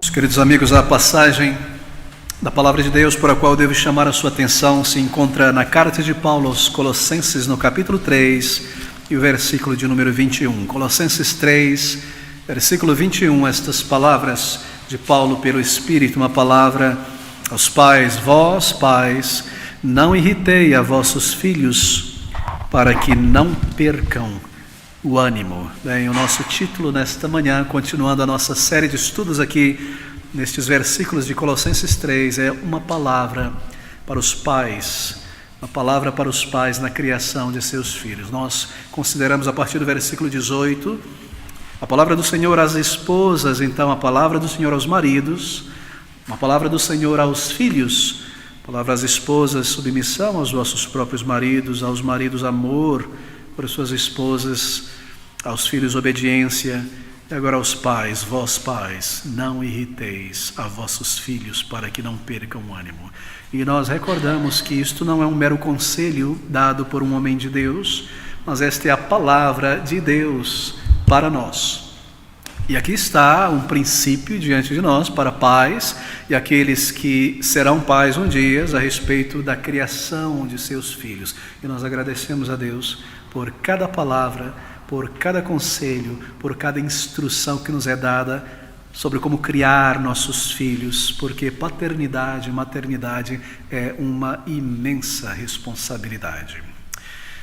Queridos amigos, a passagem da palavra de Deus por a qual eu devo chamar a sua atenção se encontra na carta de Paulo aos Colossenses, no capítulo 3, e o versículo de número 21. Colossenses 3, versículo 21, estas palavras de Paulo pelo Espírito, uma palavra aos pais: vós, pais, não irritei a vossos filhos, para que não percam o ânimo. Bem, o nosso título nesta manhã, continuando a nossa série de estudos aqui nestes versículos de Colossenses 3, é uma palavra para os pais, uma palavra para os pais na criação de seus filhos. Nós consideramos a partir do versículo 18 a palavra do Senhor às esposas, então a palavra do Senhor aos maridos, uma palavra do Senhor aos filhos, a palavra às esposas, submissão aos vossos próprios maridos, aos maridos, amor por suas esposas, aos filhos, obediência, e agora aos pais: vós, pais, não irriteis a vossos filhos, para que não percam o ânimo. E nós recordamos que isto não é um mero conselho dado por um homem de Deus, mas esta é a palavra de Deus para nós. E aqui está um princípio diante de nós para pais e aqueles que serão pais um dia, a respeito da criação de seus filhos. E nós agradecemos a Deus por cada palavra, por cada conselho, por cada instrução que nos é dada sobre como criar nossos filhos, porque paternidade e maternidade é uma imensa responsabilidade.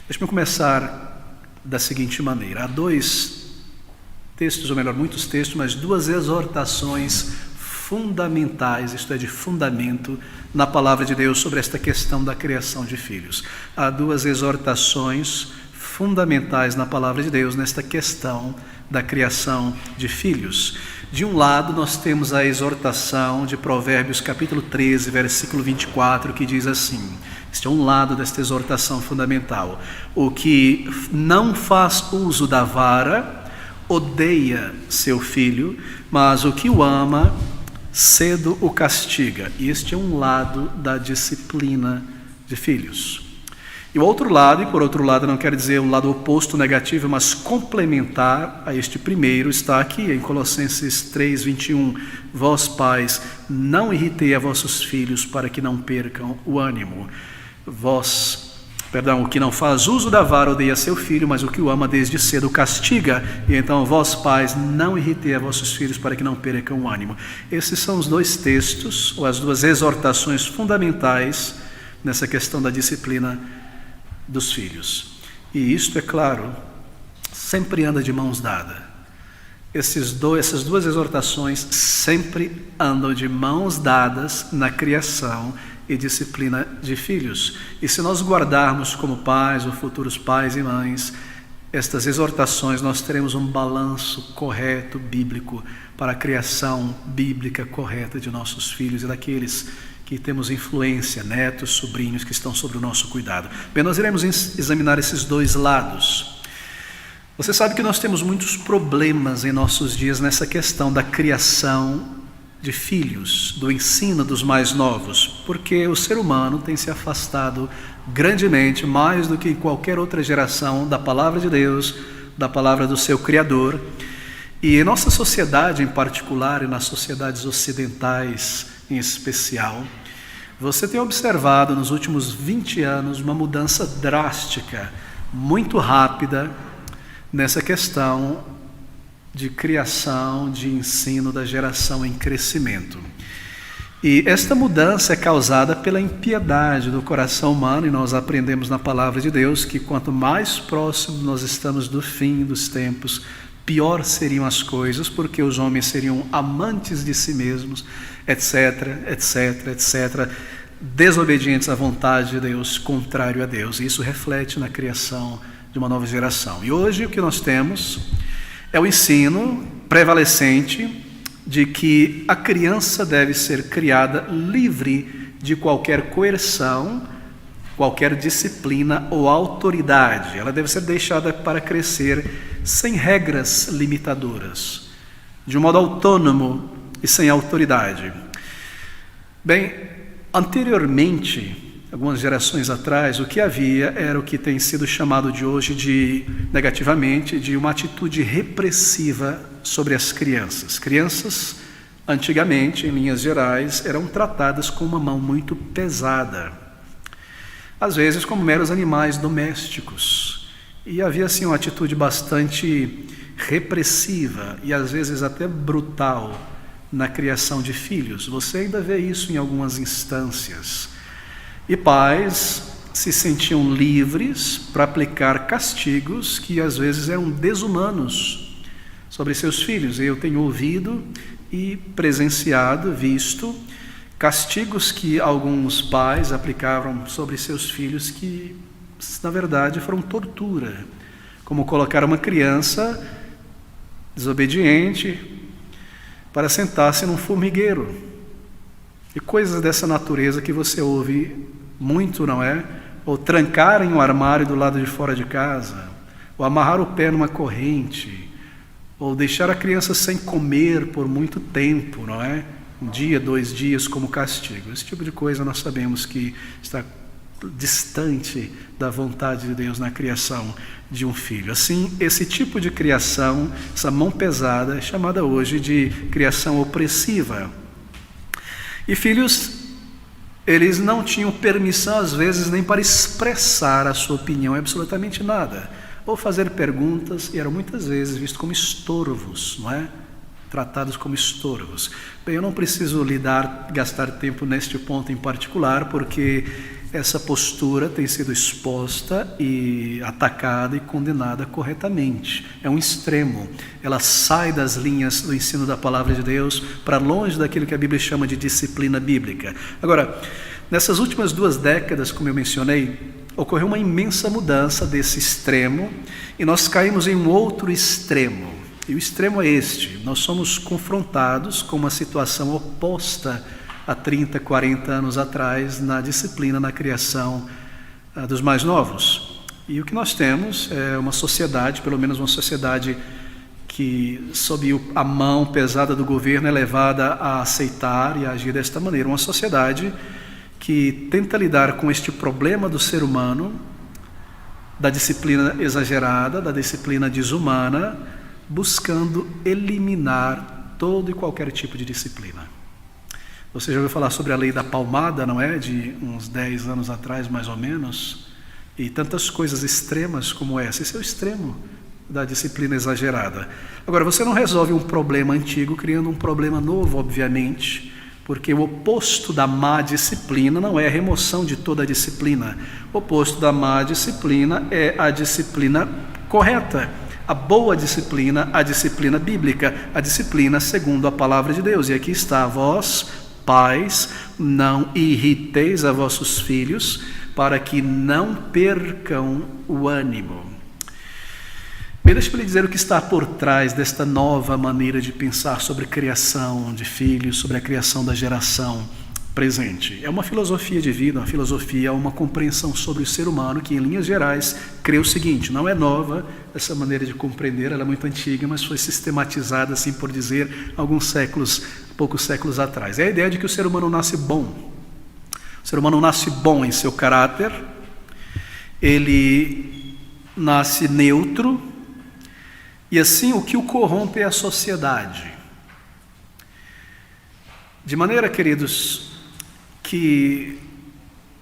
Deixe-me começar da seguinte maneira. Há dois textos, ou melhor, muitos textos, mas duas exortações fundamentais, isto é, de fundamento, na palavra de Deus sobre esta questão da criação de filhos. Há duas exortações fundamentais na palavra de Deus nesta questão da criação de filhos. De um lado, nós temos a exortação de Provérbios capítulo 13, versículo 24, que diz assim: este é um lado desta exortação fundamental: o que não faz uso da vara odeia seu filho, mas o que o ama cedo o castiga. E este é um lado da disciplina de filhos. E o outro lado, e por outro lado não quer dizer um lado oposto, negativo, mas complementar a este primeiro, está aqui em Colossenses 3, 21. Vós, pais, não irritei a vossos filhos, para que não percam o ânimo. O que não faz uso da vara odeia seu filho, mas o que o ama desde cedo castiga. E então, vós, pais, não irritei a vossos filhos, para que não percam o ânimo. Esses são os dois textos, ou as duas exortações fundamentais nessa questão da disciplina dos filhos. E isto, é claro, sempre anda de mãos dadas. Essas duas exortações sempre andam de mãos dadas na criação e disciplina de filhos. E se nós guardarmos como pais ou futuros pais e mães estas exortações, nós teremos um balanço correto bíblico para a criação bíblica correta de nossos filhos e daqueles que temos influência, netos, sobrinhos que estão sob o nosso cuidado. Bem, nós iremos examinar esses dois lados. Você sabe que nós temos muitos problemas em nossos dias nessa questão da criação de filhos, do ensino dos mais novos, porque o ser humano tem se afastado grandemente, mais do que qualquer outra geração, da palavra de Deus, da palavra do seu Criador. E em nossa sociedade em particular, e nas sociedades ocidentais em especial, você tem observado nos últimos 20 anos uma mudança drástica, muito rápida, nessa questão de criação, de ensino da geração em crescimento. E esta mudança é causada pela impiedade do coração humano, e nós aprendemos na palavra de Deus que quanto mais próximo nós estamos do fim dos tempos, pior seriam as coisas, porque os homens seriam amantes de si mesmos, etc, etc, etc, desobedientes à vontade de Deus, contrário a Deus. E isso reflete na criação de uma nova geração. E hoje o que nós temos é o ensino prevalecente de que a criança deve ser criada livre de qualquer coerção, qualquer disciplina ou autoridade. Ela deve ser deixada para crescer sem regras limitadoras, de um modo autônomo e sem autoridade. Bem, anteriormente, algumas gerações atrás, o que havia era o que tem sido chamado de hoje negativamente, de uma atitude repressiva sobre as crianças. Crianças antigamente, em linhas gerais, eram tratadas com uma mão muito pesada, às vezes como meros animais domésticos. E havia assim uma atitude bastante repressiva e às vezes até brutal na criação de filhos. Você ainda vê isso em algumas instâncias. E pais se sentiam livres para aplicar castigos que às vezes eram desumanos sobre seus filhos. Eu tenho ouvido e presenciado, visto castigos que alguns pais aplicavam sobre seus filhos que, na verdade, foram tortura, como colocar uma criança desobediente para sentar-se num formigueiro, e coisas dessa natureza que você ouve muito, não é? Ou trancar em um armário do lado de fora de casa, ou amarrar o pé numa corrente, ou deixar a criança sem comer por muito tempo, não é? 1 dia, 2 dias como castigo. Esse tipo de coisa nós sabemos que está distante da vontade de Deus na criação de um filho. Assim, esse tipo de criação, essa mão pesada, é chamada hoje de criação opressiva. E filhos, eles não tinham permissão, às vezes, nem para expressar a sua opinião, absolutamente nada, ou fazer perguntas, e eram muitas vezes vistos como estorvos, não é? Tratados como estorvos. Bem, eu não preciso gastar tempo neste ponto em particular, porque essa postura tem sido exposta e atacada e condenada corretamente. É um extremo. Ela sai das linhas do ensino da palavra de Deus para longe daquilo que a Bíblia chama de disciplina bíblica. Agora, nessas últimas 2 décadas, como eu mencionei, ocorreu uma imensa mudança desse extremo e nós caímos em um outro extremo. E o extremo é este: nós somos confrontados com uma situação oposta há 30, 40 anos atrás na disciplina, na criação dos mais novos. E o que nós temos é uma sociedade, pelo menos uma sociedade que, sob a mão pesada do governo, é levada a aceitar e a agir desta maneira. Uma sociedade que tenta lidar com este problema do ser humano, da disciplina exagerada, da disciplina desumana, buscando eliminar todo e qualquer tipo de disciplina. Você já ouviu falar sobre a lei da palmada, não é? De uns 10 anos atrás, mais ou menos. E tantas coisas extremas como essa. Esse é o extremo da disciplina exagerada. Agora, você não resolve um problema antigo criando um problema novo, obviamente, porque o oposto da má disciplina não é a remoção de toda a disciplina. O oposto da má disciplina é a disciplina correta. A boa disciplina, a disciplina bíblica, a disciplina segundo a palavra de Deus. E aqui está: vós, pais, não irriteis a vossos filhos, para que não percam o ânimo. Bem, deixa eu lhe dizer o que está por trás desta nova maneira de pensar sobre criação de filhos, sobre a criação da geração presente. É uma filosofia de vida, uma filosofia, uma compreensão sobre o ser humano que, em linhas gerais, crê o seguinte: não é nova essa maneira de compreender, ela é muito antiga, mas foi sistematizada, assim por dizer, poucos séculos atrás. É a ideia de que o ser humano nasce bom. O ser humano nasce bom em seu caráter, ele nasce neutro, e assim o que o corrompe é a sociedade. De maneira, queridos, que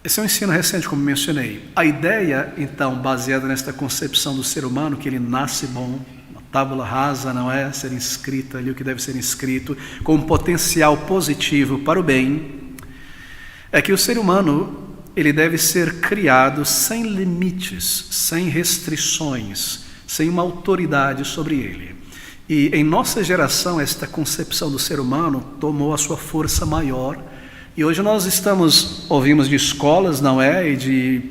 esse é um ensino recente, como mencionei. A ideia, então, baseada nesta concepção do ser humano, que ele nasce bom, uma tábula rasa, não é? Ser inscrita ali o que deve ser inscrito, com um potencial positivo para o bem, é que o ser humano, ele deve ser criado sem limites, sem restrições, sem uma autoridade sobre ele. E em nossa geração, esta concepção do ser humano tomou a sua força maior. E hoje nós ouvimos de escolas, não é? E de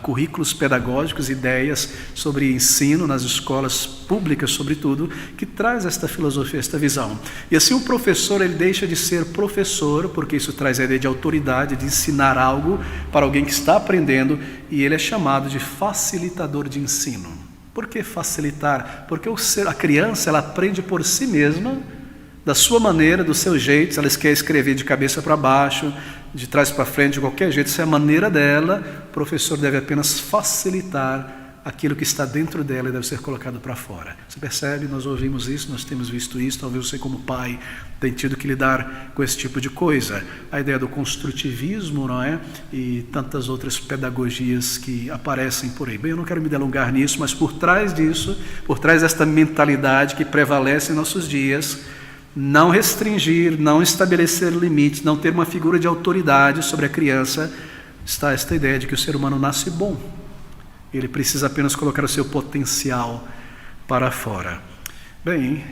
currículos pedagógicos, ideias sobre ensino nas escolas públicas, sobretudo, que traz esta filosofia, esta visão. E assim o professor, ele deixa de ser professor, porque isso traz a ideia de autoridade, de ensinar algo para alguém que está aprendendo, e ele é chamado de facilitador de ensino. Por que facilitar? Porque a criança, ela aprende por si mesma, da sua maneira, do seu jeito. Se ela quer escrever de cabeça para baixo, de trás para frente, de qualquer jeito, se é a maneira dela, o professor deve apenas facilitar aquilo que está dentro dela e deve ser colocado para fora. Você percebe? Nós ouvimos isso, nós temos visto isso. Talvez você, como pai, tenha tido que lidar com esse tipo de coisa. A ideia do construtivismo, não é? E tantas outras pedagogias que aparecem por aí. Bem, eu não quero me delongar nisso, mas por trás disso, por trás desta mentalidade que prevalece em nossos dias, não restringir, não estabelecer limites, não ter uma figura de autoridade sobre a criança, está esta ideia de que o ser humano nasce bom. Ele precisa apenas colocar o seu potencial para fora. Bem,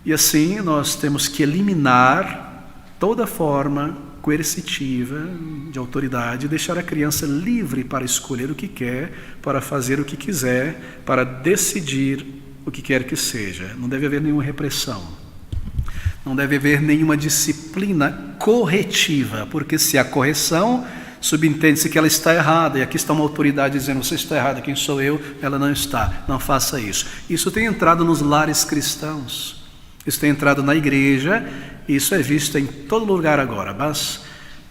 e assim nós temos que eliminar toda forma coercitiva de autoridade e deixar a criança livre para escolher o que quer, para fazer o que quiser, para decidir o que quer que seja. Não deve haver nenhuma repressão. Não deve haver nenhuma disciplina corretiva, porque se há correção, subentende-se que ela está errada, e aqui está uma autoridade dizendo, você está errada, quem sou eu? Ela não está, não faça isso. Isso tem entrado nos lares cristãos, isso tem entrado na igreja, isso é visto em todo lugar agora, mas,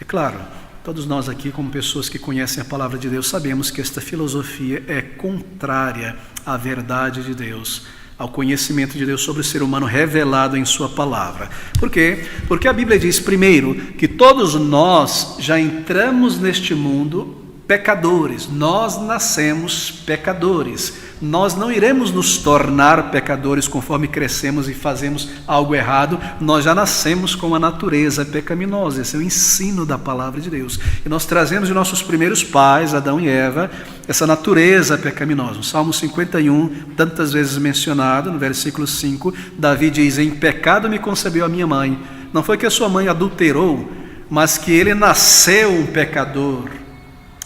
é claro, todos nós aqui, como pessoas que conhecem a palavra de Deus, sabemos que esta filosofia é contrária à verdade de Deus, ao conhecimento de Deus sobre o ser humano revelado em sua palavra. Por quê? Porque a Bíblia diz, primeiro, que todos nós já entramos neste mundo pecadores. Nós nascemos pecadores. Nós não iremos nos tornar pecadores conforme crescemos e fazemos algo errado. Nós já nascemos com a natureza pecaminosa. Esse é o ensino da palavra de Deus. E nós trazemos de nossos primeiros pais, Adão e Eva, essa natureza pecaminosa. No Salmo 51, tantas vezes mencionado, no versículo 5, Davi diz, em pecado me concebeu a minha mãe. Não foi que a sua mãe adulterou, mas que ele nasceu um pecador.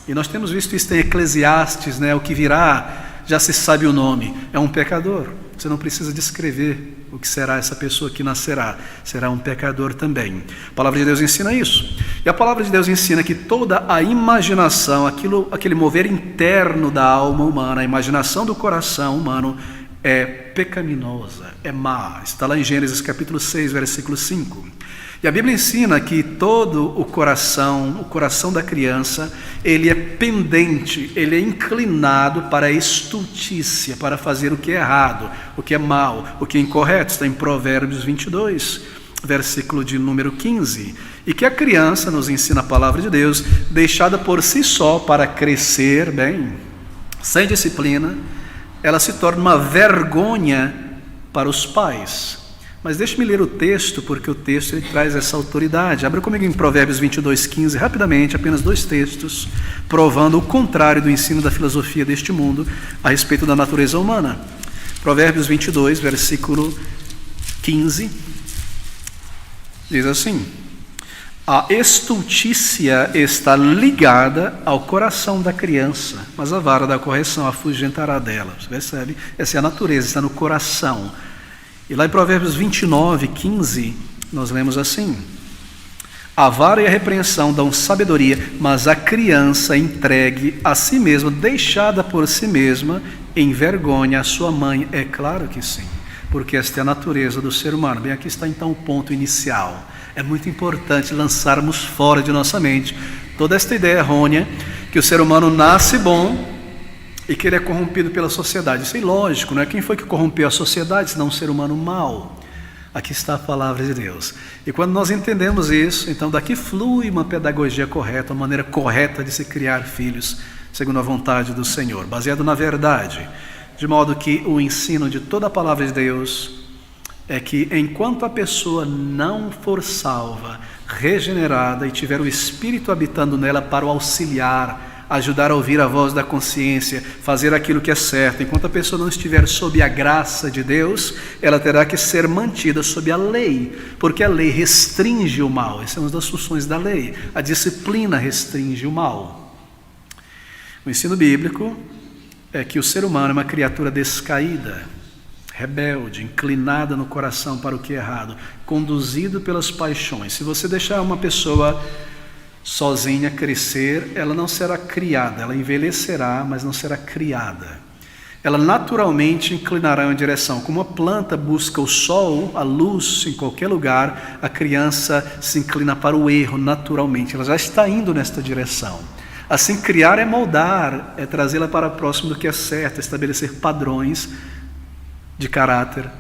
E nós temos visto isso em Eclesiastes, né? O que virá, já se sabe o nome, é um pecador. Você não precisa descrever o que será essa pessoa que nascerá, será um pecador também. A palavra de Deus ensina isso. E a palavra de Deus ensina que toda a imaginação, aquele mover interno da alma humana, a imaginação do coração humano é pecaminosa, é má. Está lá em Gênesis capítulo 6, versículo 5. E a Bíblia ensina que todo o coração da criança, ele é pendente, ele é inclinado para a estultícia, para fazer o que é errado, o que é mal, o que é incorreto. Está em Provérbios 22, versículo de número 15. E que a criança, nos ensina a palavra de Deus, deixada por si só para crescer bem, sem disciplina, ela se torna uma vergonha para os pais. Mas deixe-me ler o texto, porque o texto ele traz essa autoridade. Abra comigo em Provérbios 22:15, rapidamente, apenas 2 textos, provando o contrário do ensino da filosofia deste mundo a respeito da natureza humana. Provérbios 22, versículo 15, diz assim: a estultícia está ligada ao coração da criança, mas a vara da correção afugentará dela. Você percebe? Essa é a natureza, está no coração. E lá em Provérbios 29:15, nós lemos assim: a vara e a repreensão dão sabedoria, mas a criança entregue a si mesma, deixada por si mesma, envergonha a sua mãe. É claro que sim, porque esta é a natureza do ser humano. Bem, aqui está então o ponto inicial. É muito importante lançarmos fora de nossa mente toda esta ideia errônea que o ser humano nasce bom e que ele é corrompido pela sociedade. Isso é ilógico, não é? Quem foi que corrompeu a sociedade, senão um ser humano mau? Aqui está a palavra de Deus. E quando nós entendemos isso, então daqui flui uma pedagogia correta, uma maneira correta de se criar filhos, segundo a vontade do Senhor, baseado na verdade. De modo que o ensino de toda a palavra de Deus é que enquanto a pessoa não for salva, regenerada e tiver o Espírito habitando nela para o auxiliar, ajudar a ouvir a voz da consciência, fazer aquilo que é certo, enquanto a pessoa não estiver sob a graça de Deus, ela terá que ser mantida sob a lei, porque a lei restringe o mal. Essa é uma das funções da lei. A disciplina restringe o mal. O ensino bíblico é que o ser humano é uma criatura descaída, rebelde, inclinada no coração para o que é errado, conduzido pelas paixões. Se você deixar uma pessoa sozinha crescer, ela não será criada, ela envelhecerá, mas não será criada. Ela naturalmente inclinará em uma direção. Como a planta busca o sol, a luz em qualquer lugar, a criança se inclina para o erro naturalmente. Ela já está indo nesta direção. Assim, criar é moldar, é trazê-la para próximo do que é certo, estabelecer padrões de caráter,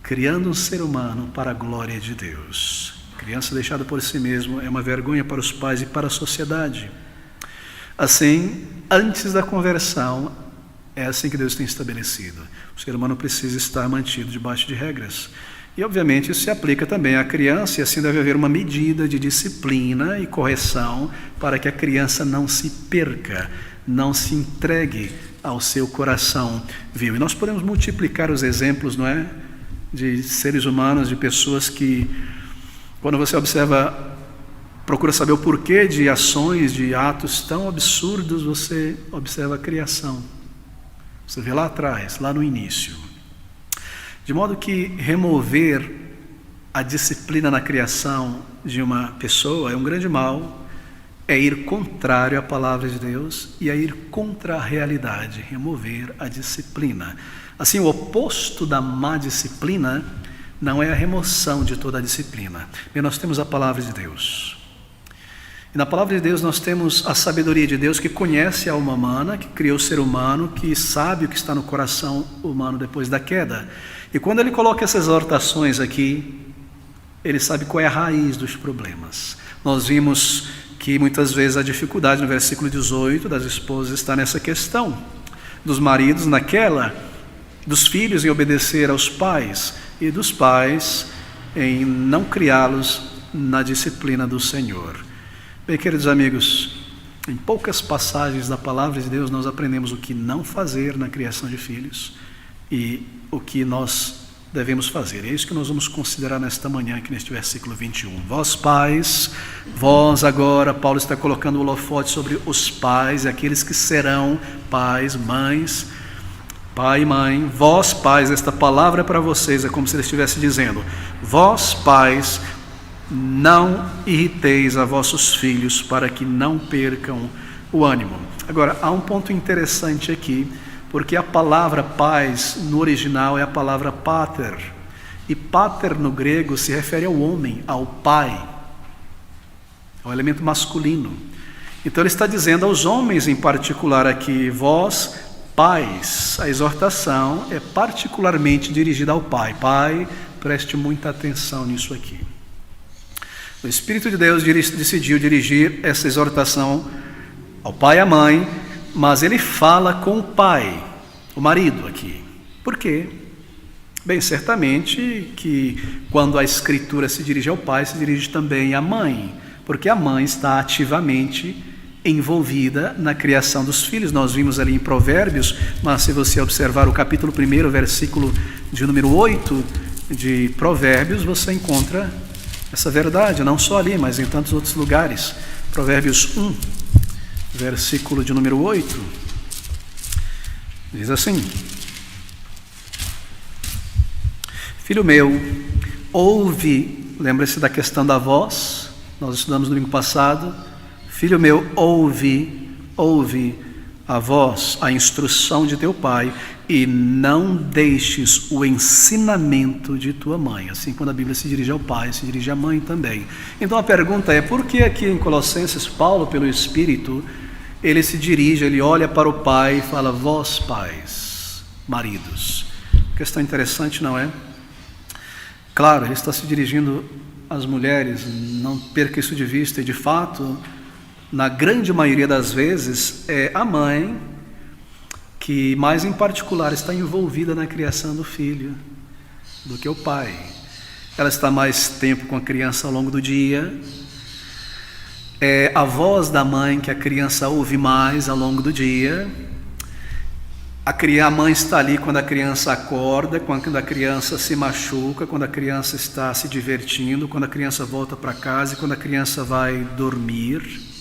criando um ser humano para a glória de Deus. Criança deixada por si mesmo é uma vergonha para os pais e para a sociedade. Assim, antes da conversão, é assim que Deus tem estabelecido. O ser humano precisa estar mantido debaixo de regras. E, obviamente, isso se aplica também à criança, e assim deve haver uma medida de disciplina e correção para que a criança não se perca, não se entregue ao seu coração vil. E nós podemos multiplicar os exemplos, não é? De seres humanos, de pessoas que, quando você observa, procura saber o porquê de ações, de atos tão absurdos, você observa a criação. Você vê lá atrás, lá no início. De modo que remover a disciplina na criação de uma pessoa é um grande mal, é ir contrário à palavra de Deus e é ir contra a realidade, remover a disciplina. Assim, o oposto da má disciplina não é a remoção de toda a disciplina. Bem, nós temos a palavra de Deus. E na palavra de Deus nós temos a sabedoria de Deus que conhece a alma humana, que criou o ser humano, que sabe o que está no coração humano depois da queda. E quando ele coloca essas exortações aqui, ele sabe qual é a raiz dos problemas. Nós vimos que muitas vezes a dificuldade no versículo 18 das esposas está nessa questão, dos maridos naquela, dos filhos em obedecer aos pais e dos pais em não criá-los na disciplina do Senhor. Bem, queridos amigos, em poucas passagens da palavra de Deus nós aprendemos o que não fazer na criação de filhos e o que nós devemos fazer. É isso que nós vamos considerar nesta manhã, aqui neste versículo 21. Vós pais, vós agora, Paulo está colocando o holofote sobre os pais, aqueles que serão pais, mães, pai e mãe. Vós pais, esta palavra é para vocês, é como se ele estivesse dizendo: vós pais, não irriteis a vossos filhos para que não percam o ânimo. Agora, há um ponto interessante aqui, porque a palavra pais no original é a palavra pater, e pater no grego se refere ao homem, ao pai, ao elemento masculino. Então ele está dizendo aos homens em particular aqui: vós pais. A exortação é particularmente dirigida ao pai. Pai, preste muita atenção nisso aqui. O Espírito de Deus decidiu dirigir essa exortação ao pai e à mãe, mas ele fala com o pai, o marido aqui. Por quê? Bem, certamente que quando a Escritura se dirige ao pai, se dirige também à mãe, porque a mãe está ativamente envolvida na criação dos filhos. Nós vimos ali em Provérbios, mas se você observar o capítulo 1, versículo de número 8 de Provérbios, você encontra essa verdade, não só ali, mas em tantos outros lugares. Provérbios 1, versículo de número 8, diz assim: filho meu, ouve, lembra-se da questão da voz, nós estudamos no domingo passado. Filho meu, ouve a voz, a instrução de teu pai, e não deixes o ensinamento de tua mãe. Assim, quando a Bíblia se dirige ao pai, se dirige à mãe também. Então a pergunta é: por que aqui em Colossenses, Paulo, pelo Espírito, ele se dirige, ele olha para o pai e fala: vós pais, maridos? Questão interessante, não é? Claro, ele está se dirigindo às mulheres, não perca isso de vista, e de fato, na grande maioria das vezes, é a mãe que mais em particular está envolvida na criação do filho do que o pai. Ela está mais tempo com a criança ao longo do dia. É a voz da mãe que a criança ouve mais ao longo do dia. A mãe está ali quando a criança acorda, quando a criança se machuca, quando a criança está se divertindo, quando a criança volta para casa e quando a criança vai dormir.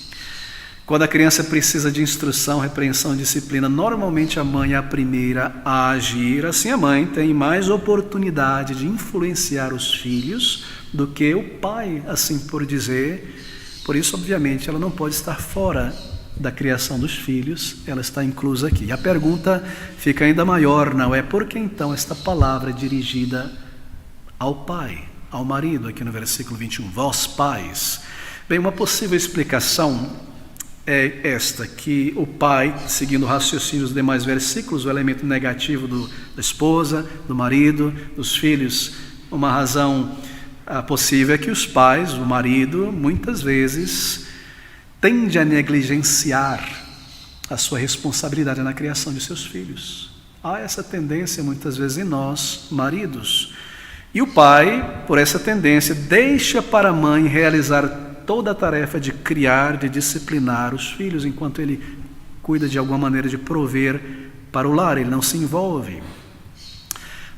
Quando a criança precisa de instrução, repreensão, disciplina, normalmente a mãe é a primeira a agir. Assim, a mãe tem mais oportunidade de influenciar os filhos do que o pai, assim por dizer. Por isso, obviamente, ela não pode estar fora da criação dos filhos, ela está inclusa aqui. E a pergunta fica ainda maior, não é? Por que então esta palavra é dirigida ao pai, ao marido, aqui no versículo 21, vós pais? Bem, uma possível explicação é esta, que o pai, seguindo o raciocínio dos demais versículos, o elemento negativo da esposa, do marido, dos filhos, uma razão possível é que os pais, o marido, muitas vezes tende a negligenciar a sua responsabilidade na criação de seus filhos. Há essa tendência muitas vezes em nós, maridos. E o pai, por essa tendência, deixa para a mãe realizar toda a tarefa de criar, de disciplinar os filhos, enquanto ele cuida de alguma maneira de prover para o lar, ele não se envolve.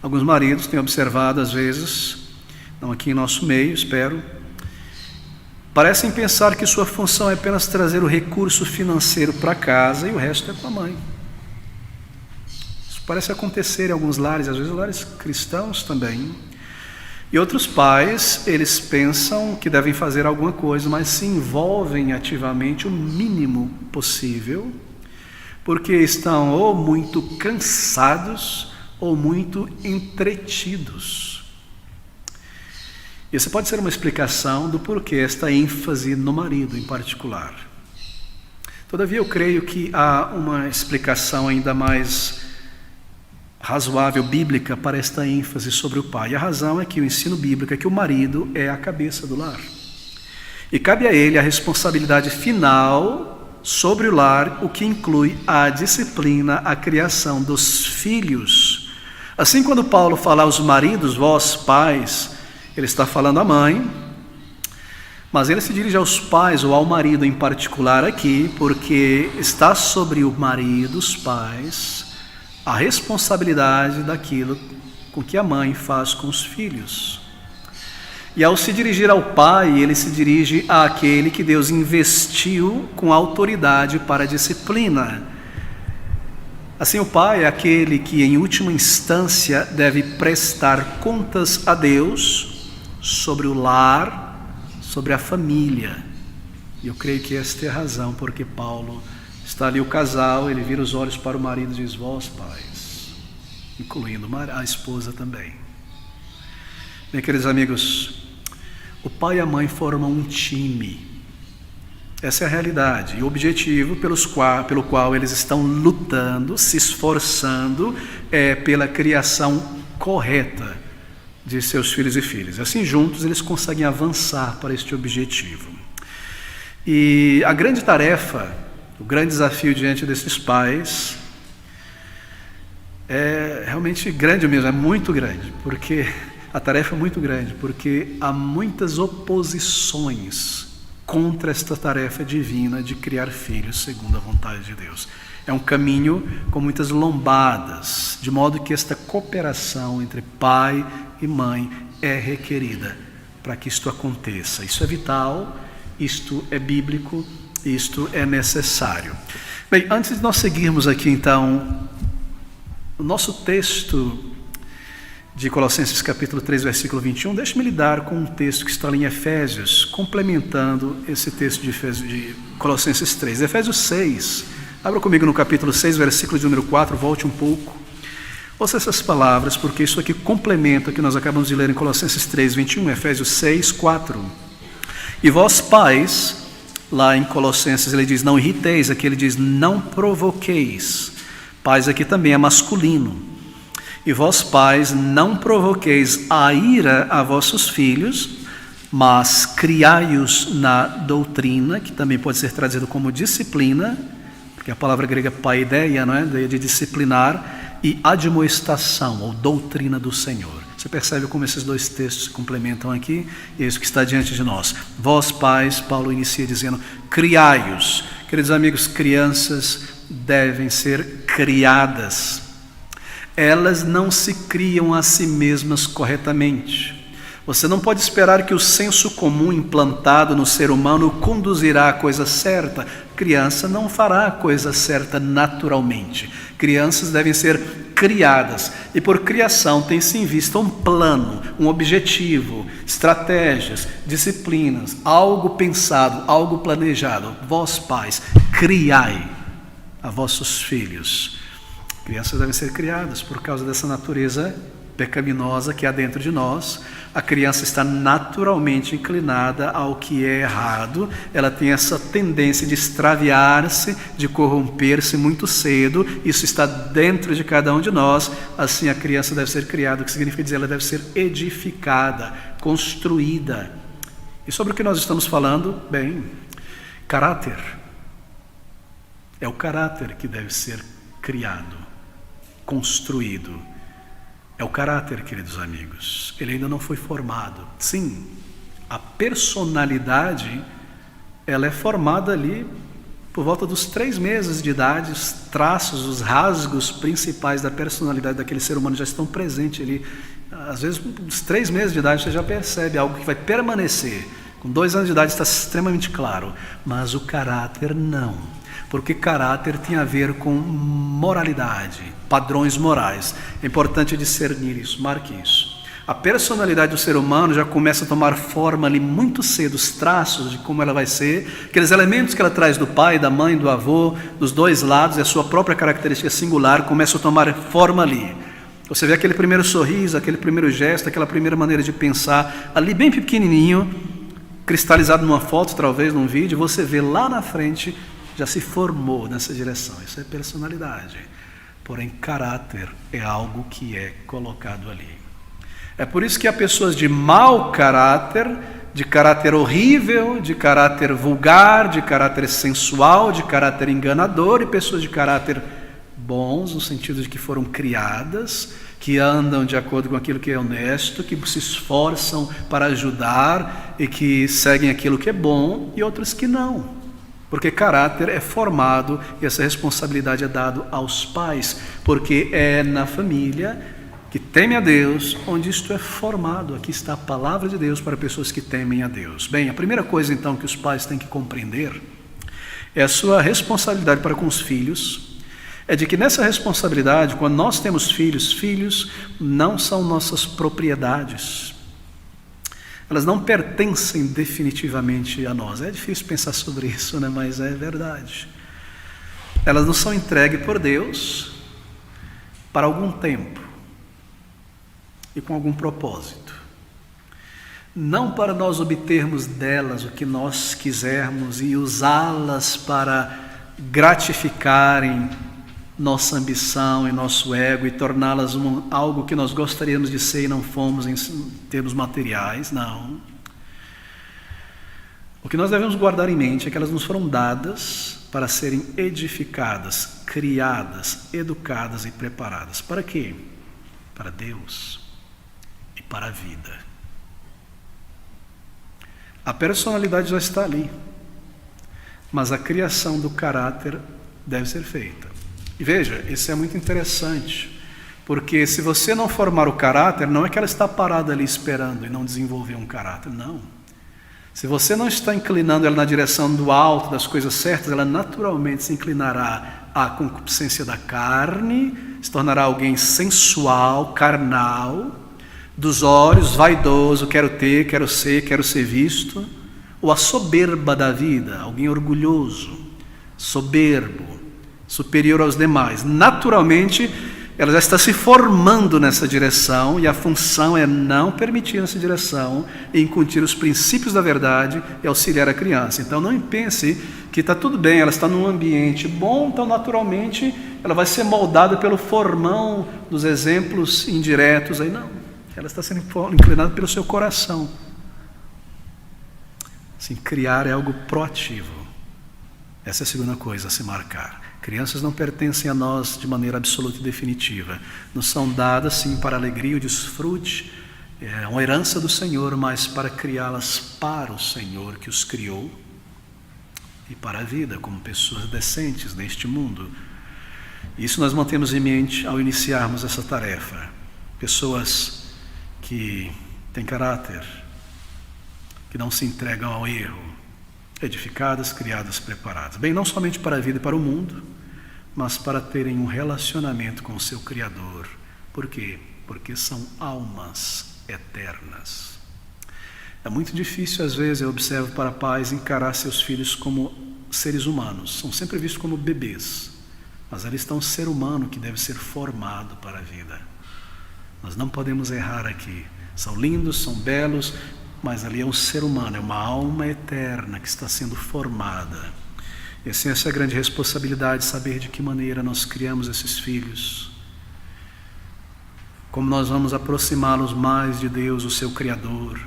Alguns maridos têm observado, às vezes, não aqui em nosso meio, espero, parecem pensar que sua função é apenas trazer o recurso financeiro para casa e o resto é com a mãe. Isso parece acontecer em alguns lares, às vezes lares cristãos também. E outros pais, eles pensam que devem fazer alguma coisa, mas se envolvem ativamente o mínimo possível, porque estão ou muito cansados ou muito entretidos. Essa pode ser uma explicação do porquê esta ênfase no marido em particular. Todavia, eu creio que há uma explicação ainda mais razoável, bíblica, para esta ênfase sobre o pai. A razão é que o ensino bíblico é que o marido é a cabeça do lar. E cabe a ele a responsabilidade final sobre o lar, o que inclui a disciplina, a criação dos filhos. Assim, quando Paulo fala aos maridos, vós pais, ele está falando à mãe, mas ele se dirige aos pais ou ao marido em particular aqui, porque está sobre o marido, os pais, a responsabilidade daquilo com que a mãe faz com os filhos. E ao se dirigir ao pai, ele se dirige àquele que Deus investiu com autoridade para a disciplina. Assim, o pai é aquele que, em última instância, deve prestar contas a Deus sobre o lar, sobre a família. E eu creio que esta é a razão porque Paulo está ali o casal, ele vira os olhos para o marido e diz, vós pais, incluindo a esposa também. Bem, queridos amigos, o pai e a mãe formam um time. Essa é a realidade e o objetivo pelo qual eles estão lutando, se esforçando, é pela criação correta de seus filhos e filhas. Assim, juntos, eles conseguem avançar para este objetivo. E a grande tarefa, o grande desafio diante desses pais é realmente grande mesmo, é muito grande, porque a tarefa é muito grande, porque há muitas oposições contra esta tarefa divina de criar filhos segundo a vontade de Deus. É um caminho com muitas lombadas, de modo que esta cooperação entre pai e mãe é requerida para que isto aconteça. Isso é vital, isto é bíblico, isto é necessário. Bem, antes de nós seguirmos aqui então o nosso texto de Colossenses capítulo 3, versículo 21, deixe-me lidar com um texto que está ali em Efésios, complementando esse texto de Colossenses 3. Efésios 6, abra comigo no capítulo 6, versículo de número 4, volte um pouco. Ouça essas palavras, porque isso aqui complementa o que nós acabamos de ler em Colossenses 3, 21, Efésios 6, 4. E vós pais, lá em Colossenses ele diz, não irriteis, aqui ele diz, não provoqueis. Pais aqui também é masculino. E vós pais, não provoqueis a ira a vossos filhos, mas criai-os na doutrina, que também pode ser traduzido como disciplina, porque a palavra grega paideia, não é? De disciplinar, e admoestação, ou doutrina do Senhor. Você percebe como esses dois textos se complementam aqui? E é isso que está diante de nós. Vós pais, Paulo inicia dizendo, criai-os. Queridos amigos, crianças devem ser criadas. Elas não se criam a si mesmas corretamente. Você não pode esperar que o senso comum implantado no ser humano conduzirá à coisa certa. Criança não fará a coisa certa naturalmente. Crianças devem ser criadas. E por criação tem-se em vista um plano, um objetivo, estratégias, disciplinas, algo pensado, algo planejado. Vós, pais, criai a vossos filhos. Crianças devem ser criadas por causa dessa natureza pecaminosa que há dentro de nós. A criança está naturalmente inclinada ao que é errado, ela tem essa tendência de extraviar-se, de corromper-se muito cedo, isso está dentro de cada um de nós. Assim a criança deve ser criada, o que significa dizer, ela deve ser edificada, construída. E sobre o que nós estamos falando? Bem, caráter. É o caráter que deve ser criado, construído. É o caráter, queridos amigos. Ele ainda não foi formado. Sim, a personalidade, ela é formada ali por volta dos 3 meses de idade. Os traços, os rasgos principais da personalidade daquele ser humano já estão presentes ali. Às vezes, uns 3 meses de idade você já percebe algo que vai permanecer. Com 2 anos de idade está extremamente claro. Mas o caráter não. Porque caráter tem a ver com moralidade, padrões morais. É importante discernir isso, marque isso. A personalidade do ser humano já começa a tomar forma ali muito cedo, os traços de como ela vai ser, aqueles elementos que ela traz do pai, da mãe, do avô, dos 2 lados, e a sua própria característica singular começa a tomar forma ali. Você vê aquele primeiro sorriso, aquele primeiro gesto, aquela primeira maneira de pensar, ali bem pequenininho, cristalizado numa foto, talvez num vídeo, você vê lá na frente, já se formou nessa direção. Isso é personalidade. Porém, caráter é algo que é colocado ali. É por isso que há pessoas de mau caráter, de caráter horrível, de caráter vulgar, de caráter sensual, de caráter enganador, e pessoas de caráter bons, no sentido de que foram criadas, que andam de acordo com aquilo que é honesto, que se esforçam para ajudar e que seguem aquilo que é bom, e outros que não. Porque caráter é formado e essa responsabilidade é dada aos pais, porque é na família que teme a Deus onde isto é formado. Aqui está a palavra de Deus para pessoas que temem a Deus. Bem, a primeira coisa então que os pais têm que compreender é a sua responsabilidade para com os filhos, é de que nessa responsabilidade, quando nós temos filhos, filhos não são nossas propriedades. Elas não pertencem definitivamente a nós. É difícil pensar sobre isso, né? Mas é verdade. Elas não são entregues por Deus para algum tempo e com algum propósito. Não para nós obtermos delas o que nós quisermos e usá-las para gratificarem nossa ambição e nosso ego e torná-las algo que nós gostaríamos de ser e não fomos em termos materiais, não. O que nós devemos guardar em mente é que elas nos foram dadas para serem edificadas, criadas, educadas e preparadas. Para quê? Para Deus e para a vida. A personalidade já está ali, mas a criação do caráter deve ser feita. E veja, isso é muito interessante, porque se você não formar o caráter, não é que ela está parada ali esperando e não desenvolver um caráter, não. Se você não está inclinando ela na direção do alto, das coisas certas, ela naturalmente se inclinará à concupiscência da carne, se tornará alguém sensual, carnal, dos olhos, vaidoso, quero ter, quero ser visto, ou a soberba da vida, alguém orgulhoso, soberbo, superior aos demais. Naturalmente, ela já está se formando nessa direção, e a função é não permitir essa direção e incutir os princípios da verdade e auxiliar a criança. Então não pense que está tudo bem, ela está num ambiente bom, então naturalmente ela vai ser moldada pelo formão dos exemplos indiretos. Aí não, ela está sendo inclinada pelo seu coração. Assim, criar é algo proativo. Essa é a segunda coisa a se marcar. Crianças não pertencem a nós de maneira absoluta e definitiva. Nos são dadas, sim, para a alegria e o desfrute. É uma herança do Senhor, mas para criá-las para o Senhor que os criou e para a vida, como pessoas decentes neste mundo. Isso nós mantemos em mente ao iniciarmos essa tarefa. Pessoas que têm caráter, que não se entregam ao erro, edificadas, criadas, preparadas. Bem, não somente para a vida e para o mundo, mas para terem um relacionamento com o seu Criador. Por quê? Porque são almas eternas. É muito difícil, às vezes, eu observo para pais encarar seus filhos como seres humanos. São sempre vistos como bebês, mas ali está um ser humano que deve ser formado para a vida. Nós não podemos errar aqui. São lindos, são belos, mas ali é um ser humano, é uma alma eterna que está sendo formada. E assim, essa é a grande responsabilidade, saber de que maneira nós criamos esses filhos. Como nós vamos aproximá-los mais de Deus, o seu Criador.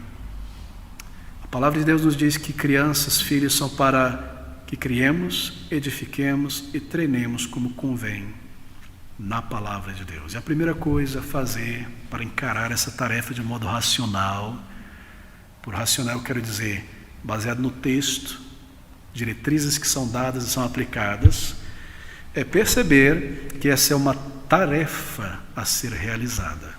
A palavra de Deus nos diz que crianças, filhos, são para que criemos, edifiquemos e treinemos como convém na palavra de Deus. E a primeira coisa a fazer para encarar essa tarefa de modo racional, por racional eu quero dizer, baseado no texto, diretrizes que são dadas e são aplicadas, é perceber que essa é uma tarefa a ser realizada.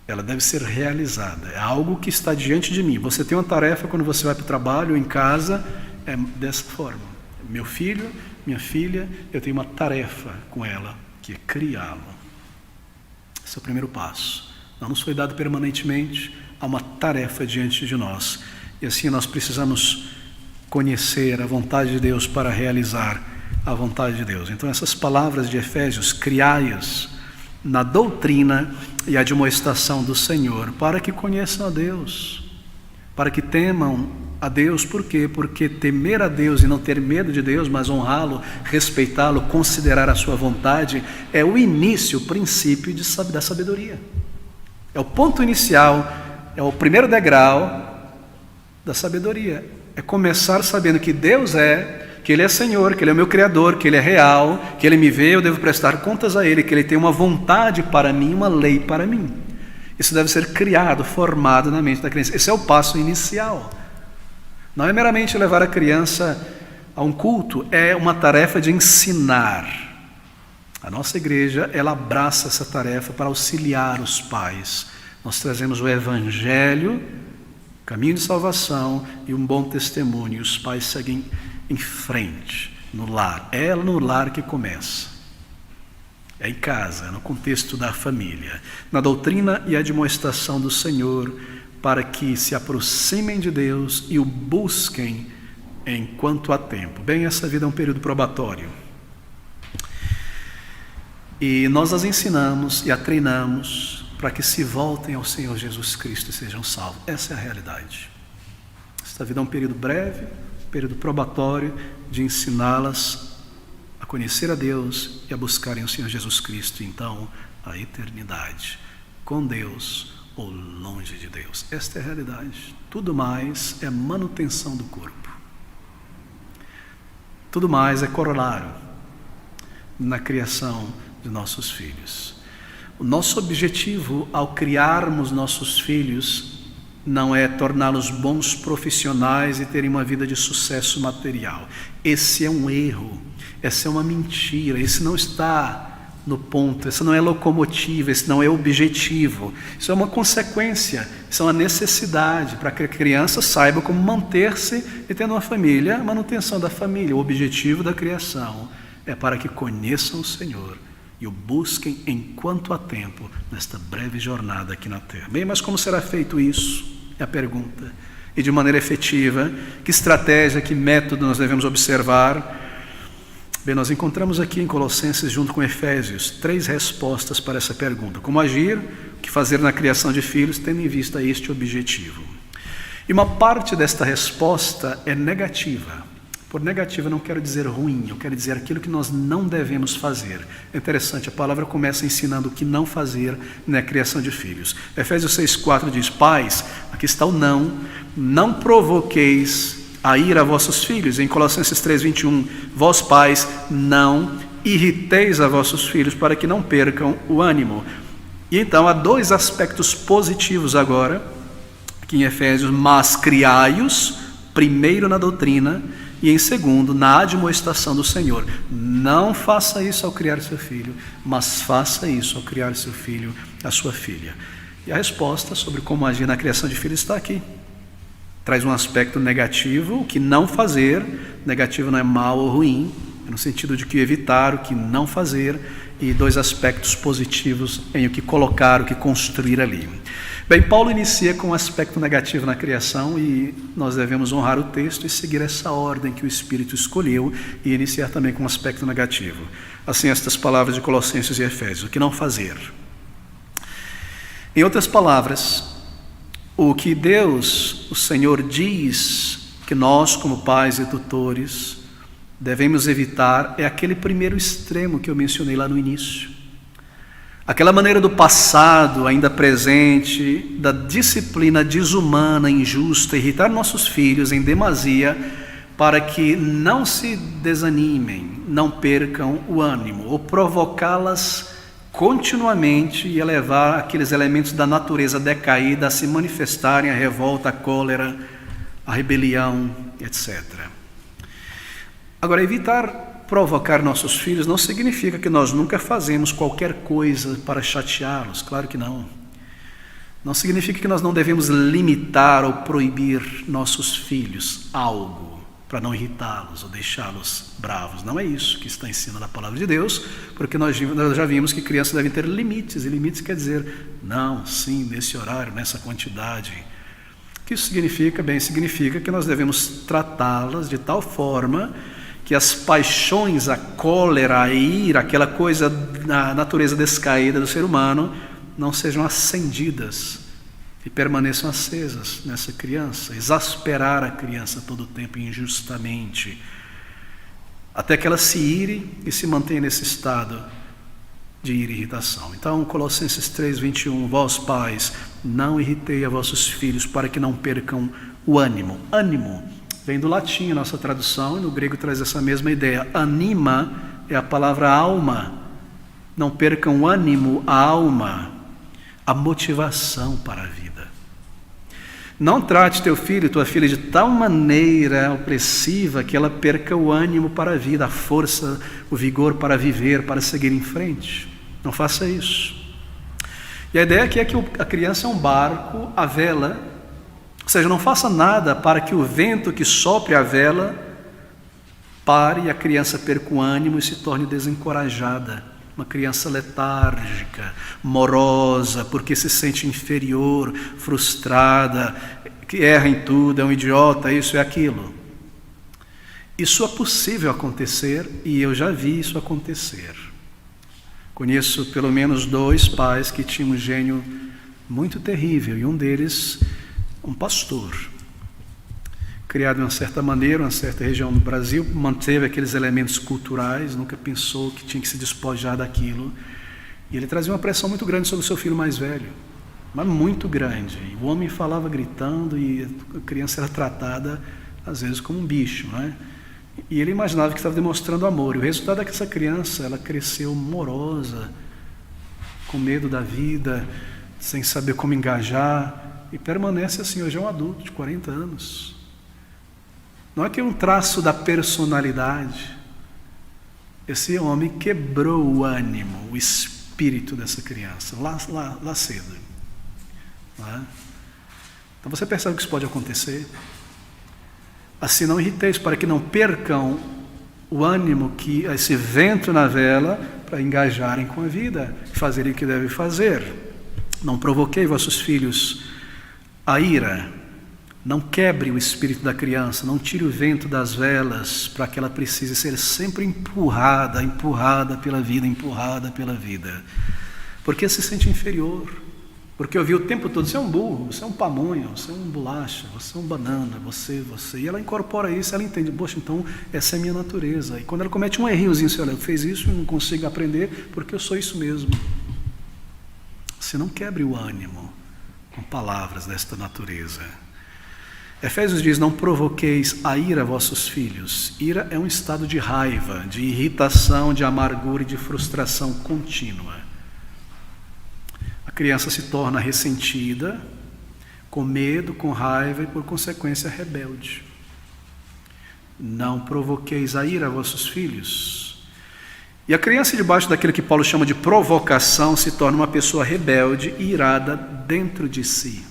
Ela deve ser realizada, é algo que está diante de mim. Você tem uma tarefa quando você vai para o trabalho ou em casa, é dessa forma. Meu filho, minha filha, eu tenho uma tarefa com ela, que é criá-lo. Esse é o primeiro passo. Não nos foi dado permanentemente, há uma tarefa diante de nós. E assim nós precisamos conhecer a vontade de Deus para realizar a vontade de Deus. Então essas palavras de Efésios, criai-as na doutrina e admoestação do Senhor, para que conheçam a Deus, para que temam a Deus. Por quê? Porque temer a Deus e não ter medo de Deus, mas honrá-lo, respeitá-lo, considerar a sua vontade, é o início, o princípio da sabedoria. É o ponto inicial, é o primeiro degrau da sabedoria. É começar sabendo que Deus que Ele é Senhor, que Ele é o meu Criador, que Ele é real, que Ele me vê, eu devo prestar contas a Ele, que Ele tem uma vontade para mim, uma lei para mim. Isso deve ser criado, formado na mente da criança. Esse é o passo inicial. Não é meramente levar a criança a um culto, é uma tarefa de ensinar. A nossa igreja, ela abraça essa tarefa para auxiliar os pais. Nós trazemos o Evangelho, caminho de salvação e um bom testemunho. Os pais seguem em frente, no lar. É no lar que começa. É em casa, é no contexto da família. Na doutrina e admoestação do Senhor, para que se aproximem de Deus e o busquem enquanto há tempo. Bem, essa vida é um período probatório. E nós as ensinamos e a treinamos para que se voltem ao Senhor Jesus Cristo e sejam salvos. Essa é a realidade. Esta vida é um período breve, período probatório de ensiná-las a conhecer a Deus e a buscarem o Senhor Jesus Cristo, então a eternidade com Deus ou longe de Deus. Esta é a realidade. Tudo mais é manutenção do corpo. Tudo mais é corolário na criação de nossos filhos. O nosso objetivo ao criarmos nossos filhos não é torná-los bons profissionais e terem uma vida de sucesso material. Esse é um erro, essa é uma mentira, esse não está no ponto, essa não é locomotiva, esse não é objetivo. Isso é uma consequência, isso é uma necessidade para que a criança saiba como manter-se e tendo uma família, a manutenção da família. O objetivo da criação é para que conheçam o Senhor e o busquem enquanto há tempo nesta breve jornada aqui na terra. Bem, mas como será feito isso? É a pergunta. E de maneira efetiva, que estratégia, que método nós devemos observar? Bem, nós encontramos aqui em Colossenses, junto com Efésios, 3 respostas para essa pergunta. Como agir, o que fazer na criação de filhos, tendo em vista este objetivo. E uma parte desta resposta é negativa. Por negativa eu não quero dizer ruim, eu quero dizer aquilo que nós não devemos fazer. É interessante, a palavra começa ensinando o que não fazer na criação de filhos. Efésios 6,4 diz: pais, aqui está o não provoqueis a ira a vossos filhos. Em Colossenses 3,21, vós pais, não irriteis a vossos filhos para que não percam o ânimo. E então há 2 aspectos positivos agora, aqui em Efésios: mas criai-os, primeiro na doutrina, e em segundo, na admoestação do Senhor. Não faça isso ao criar seu filho, mas faça isso ao criar seu filho, a sua filha. E a resposta sobre como agir na criação de filhos está aqui. Traz um aspecto negativo, o que não fazer. Negativo não é mal ou ruim, é no sentido de que evitar, o que não fazer. E 2 aspectos positivos em o que colocar, o que construir ali. Bem, Paulo inicia com um aspecto negativo na criação e nós devemos honrar o texto e seguir essa ordem que o Espírito escolheu e iniciar também com um aspecto negativo. Assim, estas palavras de Colossenses e Efésios: o que não fazer. Em outras palavras, o que Deus, o Senhor, diz que nós, como pais e tutores, devemos evitar é aquele primeiro extremo que eu mencionei lá no início. Aquela maneira do passado, ainda presente, da disciplina desumana, injusta, irritar nossos filhos em demasia, para que não se desanimem, não percam o ânimo, ou provocá-las continuamente e elevar aqueles elementos da natureza decaída a se manifestarem, a revolta, a cólera, a rebelião, etc. Agora, evitar provocar nossos filhos não significa que nós nunca fazemos qualquer coisa para chateá-los, claro que não. Não significa que nós não devemos limitar ou proibir nossos filhos algo para não irritá-los ou deixá-los bravos. Não é isso que está em cima da palavra de Deus, porque nós já vimos que crianças devem ter limites, e limites quer dizer, não, sim, nesse horário, nessa quantidade. O que isso significa? Bem, significa que nós devemos tratá-las de tal forma que as paixões, a cólera, a ira, aquela coisa da natureza descaída do ser humano, não sejam acendidas e permaneçam acesas nessa criança, exasperar a criança todo o tempo injustamente, até que ela se ire e se mantenha nesse estado de ira e irritação. Então, Colossenses 3:21, vós pais, não irritei a vossos filhos para que não percam o ânimo. Ânimo vem do latim, a nossa tradução, e no grego traz essa mesma ideia. Anima é a palavra alma. Não percam o ânimo, a alma, a motivação para a vida. Não trate teu filho, tua filha de tal maneira opressiva que ela perca o ânimo para a vida, a força, o vigor para viver, para seguir em frente. Não faça isso. E a ideia aqui é que a criança é um barco à vela, ou seja, não faça nada para que o vento que sopre a vela pare e a criança perca o ânimo e se torne desencorajada. Uma criança letárgica, morosa, porque se sente inferior, frustrada, que erra em tudo, é um idiota, isso e aquilo. Isso é possível acontecer e eu já vi isso acontecer. Conheço pelo menos 2 pais que tinham um gênio muito terrível e um deles, um pastor. Criado de uma certa maneira, uma certa região do Brasil, manteve aqueles elementos culturais, nunca pensou que tinha que se despojar daquilo. E ele trazia uma pressão muito grande sobre o seu filho mais velho, mas muito grande. E o homem falava gritando e a criança era tratada, às vezes, como um bicho, não é? E ele imaginava que estava demonstrando amor. E o resultado é que essa criança, ela cresceu morosa, com medo da vida, sem saber como engajar, e permanece assim, hoje é um adulto de 40 anos. Não é que é um traço da personalidade. Esse homem quebrou o ânimo, o espírito dessa criança, lá cedo. Não é? Então você percebe que isso pode acontecer? Assim, não irriteis, para que não percam o ânimo, que esse vento na vela, para engajarem com a vida, fazerem o que devem fazer. Não provoquei vossos filhos a ira. Não quebre o espírito da criança, não tire o vento das velas para que ela precise ser sempre empurrada pela vida. Porque se sente inferior, porque ouviu o tempo todo, você é um burro, você é um pamonha, você é um bolacha, você é um banana, você, e ela incorpora isso, ela entende, poxa, então essa é a minha natureza. E quando ela comete um errinhozinho, você olha, eu fiz isso e não consigo aprender porque eu sou isso mesmo. Você não quebre o ânimo com palavras desta natureza. Efésios diz, não provoqueis a ira a vossos filhos. Ira é um estado de raiva, de irritação, de amargura e de frustração contínua. A criança se torna ressentida, com medo, com raiva e por consequência rebelde. Não provoqueis a ira a vossos filhos. E a criança, debaixo daquilo que Paulo chama de provocação, se torna uma pessoa rebelde e irada dentro de si.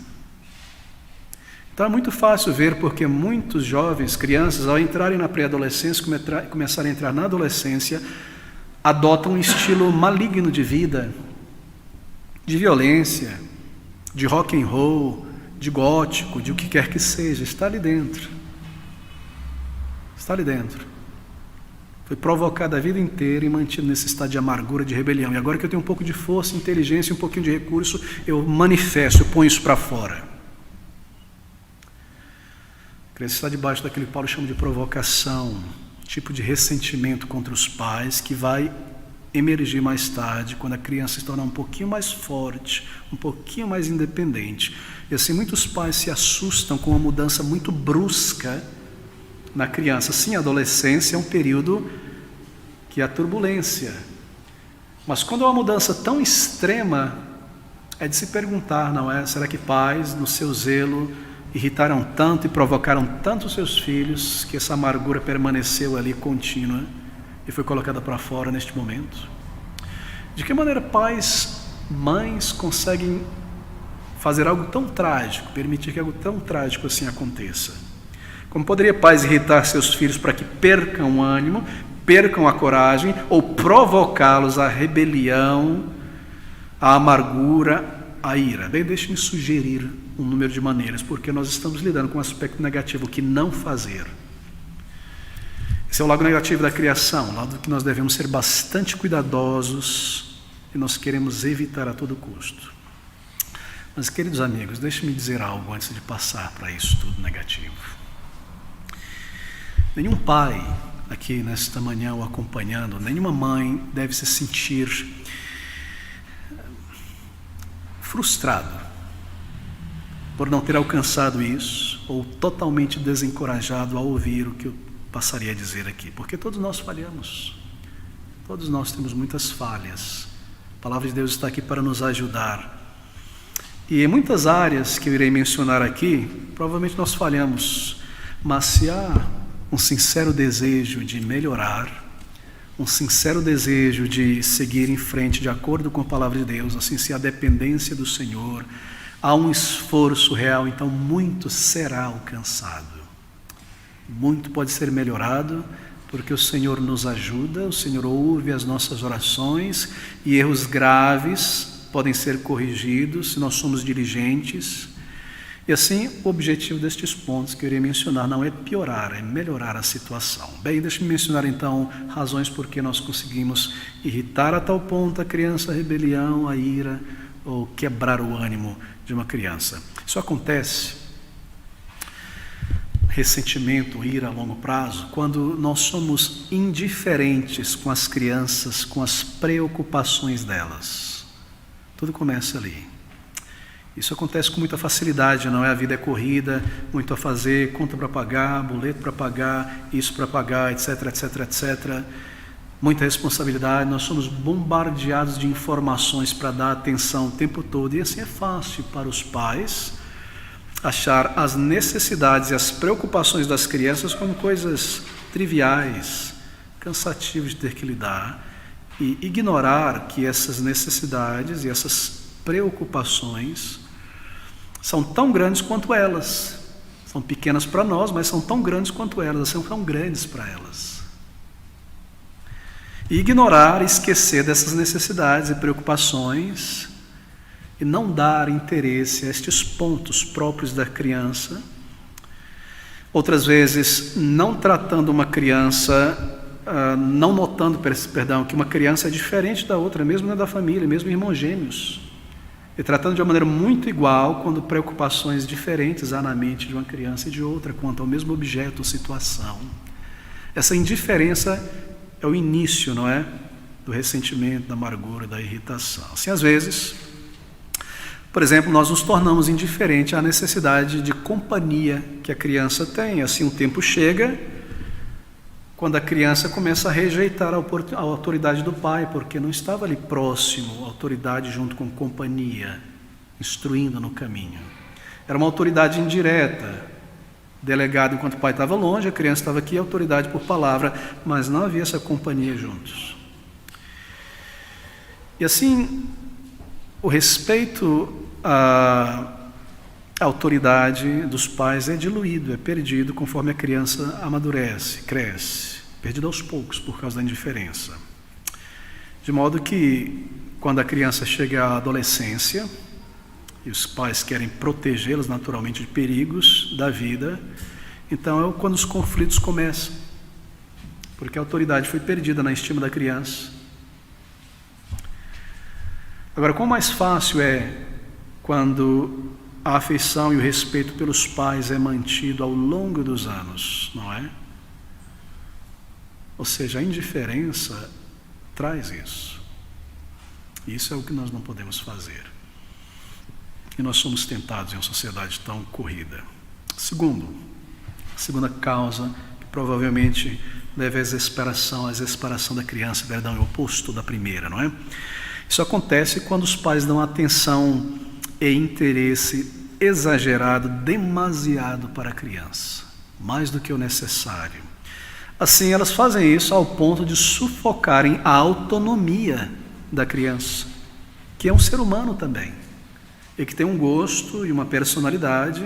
Então é muito fácil ver porque muitos jovens, crianças, ao entrarem na pré-adolescência, começarem a entrar na adolescência, adotam um estilo maligno de vida, de violência, de rock and roll, de gótico, de o que quer que seja, está ali dentro. Está ali dentro. Foi provocado a vida inteira e mantido nesse estado de amargura, de rebelião. E agora que eu tenho um pouco de força, inteligência, um pouquinho de recurso, eu manifesto, eu ponho isso para fora. A criança está debaixo daquele que Paulo chama de provocação, tipo de ressentimento contra os pais, que vai emergir mais tarde, quando a criança se tornar um pouquinho mais forte, um pouquinho mais independente. E assim, muitos pais se assustam com uma mudança muito brusca na criança. Sim, a adolescência é um período que há turbulência, mas quando é uma mudança tão extrema, é de se perguntar, não é? Será que pais, no seu zelo, irritaram tanto e provocaram tanto os seus filhos, que essa amargura permaneceu ali contínua e foi colocada para fora neste momento? De que maneira pais, mães conseguem fazer algo tão trágico, permitir que algo tão trágico assim aconteça? Como poderia pais irritar seus filhos para que percam o ânimo, percam a coragem, ou provocá-los à rebelião, à amargura, à ira? Bem, deixe-me sugerir um número de maneiras, porque nós estamos lidando com um aspecto negativo, o que não fazer. Esse é o lado negativo da criação, o lado que nós devemos ser bastante cuidadosos e nós queremos evitar a todo custo. Mas, queridos amigos, deixe-me dizer algo antes de passar para isso tudo negativo. Nenhum pai aqui nesta manhã o acompanhando, nenhuma mãe deve se sentir frustrado por não ter alcançado isso, ou totalmente desencorajado ao ouvir o que eu passaria a dizer aqui, porque todos nós falhamos, todos nós temos muitas falhas. A palavra de Deus está aqui para nos ajudar, e em muitas áreas que eu irei mencionar aqui, provavelmente nós falhamos, mas se há um sincero desejo de melhorar, um sincero desejo de seguir em frente de acordo com a palavra de Deus, assim, se há dependência do Senhor, há um esforço real, então muito será alcançado. Muito pode ser melhorado, porque o Senhor nos ajuda, o Senhor ouve as nossas orações, e erros graves podem ser corrigidos se nós somos diligentes. E assim, o objetivo destes pontos que eu irei mencionar não é piorar, é melhorar a situação. Bem, deixe-me mencionar então razões por que nós conseguimos irritar a tal ponto a criança, a rebelião, a ira, ou quebrar o ânimo de uma criança. Isso acontece, ressentimento, ira a longo prazo, quando nós somos indiferentes com as crianças, com as preocupações delas. Tudo começa ali. Isso acontece com muita facilidade, não é? A vida é corrida, muito a fazer, conta para pagar, boleto para pagar, isso para pagar, etc, etc, etc. Muita responsabilidade, nós somos bombardeados de informações para dar atenção o tempo todo, e assim é fácil para os pais achar as necessidades e as preocupações das crianças como coisas triviais, cansativas de ter que lidar, e ignorar que essas necessidades e essas preocupações são tão grandes quanto elas. São pequenas para nós, mas são tão grandes quanto elas, são tão grandes para elas. E ignorar, esquecer dessas necessidades e preocupações e não dar interesse a estes pontos próprios da criança. Outras vezes, não tratando uma criança, não notando, que uma criança é diferente da outra, mesmo da família, mesmo irmãos gêmeos. E tratando de uma maneira muito igual, quando preocupações diferentes há na mente de uma criança e de outra, quanto ao mesmo objeto ou situação. Essa indiferença é o início, não é? Do ressentimento, da amargura, da irritação. Assim, às vezes, por exemplo, nós nos tornamos indiferentes à necessidade de companhia que a criança tem. Assim, o tempo chega, quando a criança começa a rejeitar a autoridade do pai, porque não estava ali próximo, a autoridade junto com companhia, instruindo no caminho. Era uma autoridade indireta, delegado enquanto o pai estava longe, a criança estava aqui, autoridade por palavra, mas não havia essa companhia juntos. E assim, o respeito à autoridade dos pais é diluído, é perdido conforme a criança amadurece, cresce, perdido aos poucos por causa da indiferença. De modo que, quando a criança chega à adolescência, e os pais querem protegê-los naturalmente de perigos da vida, então é quando os conflitos começam. porque a autoridade foi perdida na estima da criança. Agora, quão mais fácil é quando a afeição e o respeito pelos pais é mantido ao longo dos anos, não é? Ou seja, a indiferença traz isso. Isso é o que nós não podemos fazer. E nós somos tentados em uma sociedade tão corrida. Segunda causa, que provavelmente leva à exasperação da criança, é o oposto da primeira, não é? Isso acontece quando os pais dão atenção e interesse exagerado, demasiado para a criança, mais do que o necessário. Assim, elas fazem isso ao ponto de sufocarem a autonomia da criança, que é um ser humano também, e que tem um gosto e uma personalidade,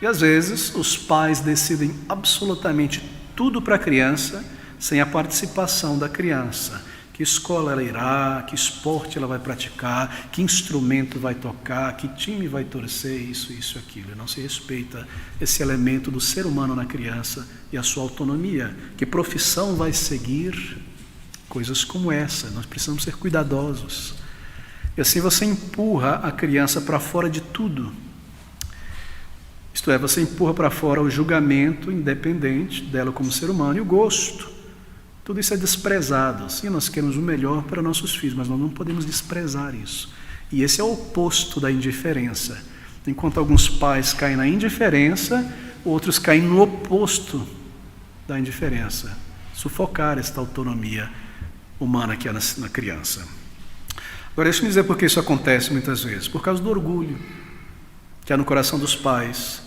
e às vezes os pais decidem absolutamente tudo para a criança, sem a participação da criança. Que escola ela irá, que esporte ela vai praticar, que instrumento vai tocar, que time vai torcer, isso, aquilo. E não se respeita esse elemento do ser humano na criança e a sua autonomia. Que profissão vai seguir? Coisas como essa, nós precisamos ser cuidadosos. E assim você empurra a criança para fora de tudo. Isto é, você empurra para fora o julgamento independente dela como ser humano e o gosto. Tudo isso é desprezado. Sim, nós queremos o melhor para nossos filhos, mas nós não podemos desprezar isso. E esse é o oposto da indiferença. Enquanto alguns pais caem na indiferença, outros caem no oposto da indiferença. Sufocar esta autonomia humana que é na criança. Agora, deixa eu dizer por que isso acontece muitas vezes. Por causa do orgulho que há no coração dos pais.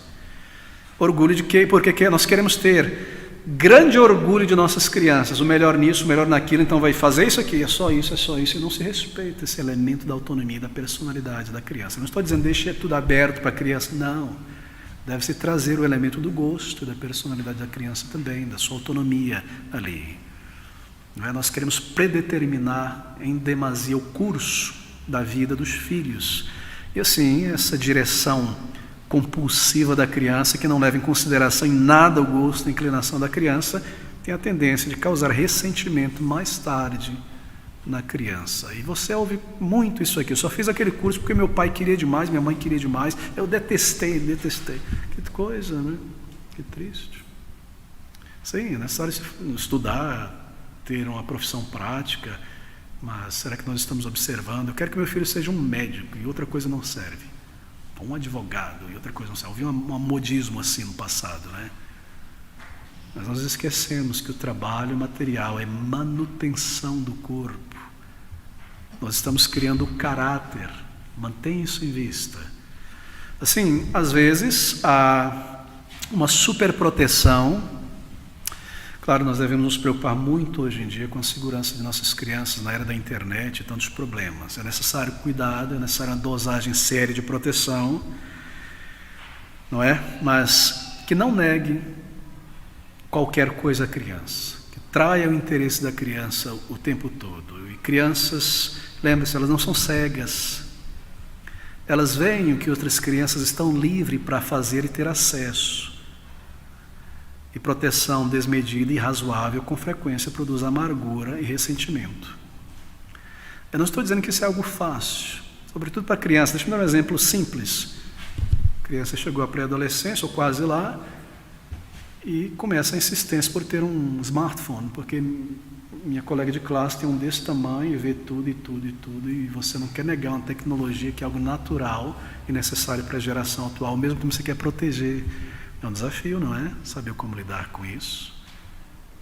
Orgulho de quê? Porque nós queremos ter grande orgulho de nossas crianças, o melhor nisso, o melhor naquilo, então vai fazer isso aqui, é só isso, e não se respeita esse elemento da autonomia, da personalidade da criança. Não estou dizendo deixe tudo aberto para a criança, não. Deve-se trazer o elemento do gosto, da personalidade da criança também, da sua autonomia ali. Não é? Nós queremos predeterminar em demasia o curso da vida dos filhos. E assim, essa direção compulsiva da criança, que não leva em consideração em nada o gosto, a inclinação da criança, tem a tendência de causar ressentimento mais tarde na criança. E você ouve muito isso aqui: eu só fiz aquele curso porque meu pai queria demais, minha mãe queria demais, eu detestei. Que coisa, né? Que triste. Sim, é necessário estudar, ter uma profissão prática, mas será que nós estamos observando? Eu quero que meu filho seja um médico e outra coisa não serve. Um advogado e outra coisa não sei. Eu ouvi um modismo assim no passado, né? Mas nós esquecemos que o trabalho material é manutenção do corpo. Nós estamos criando o caráter. Mantenha isso em vista. Assim, às vezes há uma superproteção. Claro, nós devemos nos preocupar muito hoje em dia com a segurança de nossas crianças na era da internet e tantos problemas. É necessário cuidado, é necessária uma dosagem séria de proteção, não é? Mas que não negue qualquer coisa à criança, que traia o interesse da criança o tempo todo. E crianças, lembre-se, elas não são cegas. Elas veem o que outras crianças estão livres para fazer e ter acesso. E proteção desmedida e irrazoável com frequência produz amargura e ressentimento. Eu não estou dizendo que isso é algo fácil, sobretudo para criança. Deixa eu dar um exemplo simples. A criança chegou à pré-adolescência, ou quase lá, e começa a insistência por ter um smartphone, porque minha colega de classe tem um desse tamanho e vê tudo, e você não quer negar uma tecnologia que é algo natural e necessário para a geração atual, mesmo que você quer proteger. É um desafio, não é? Saber como lidar com isso.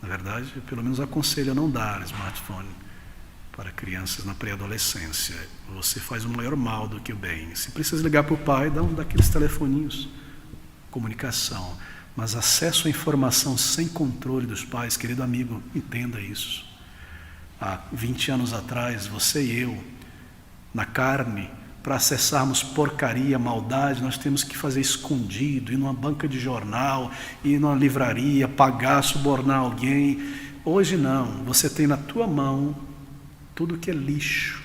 Na verdade, eu pelo menos aconselho a não dar smartphone para crianças na pré-adolescência. Você faz o maior mal do que o bem. Se precisa ligar para o pai, dá um daqueles telefoninhos. Comunicação. Mas acesso à informação sem controle dos pais, querido amigo, entenda isso. Há 20 anos atrás, você e eu, na carne, para acessarmos porcaria, maldade, nós temos que fazer escondido, ir numa banca de jornal, ir numa livraria, pagar, subornar alguém. Hoje não, você tem na tua mão tudo que é lixo,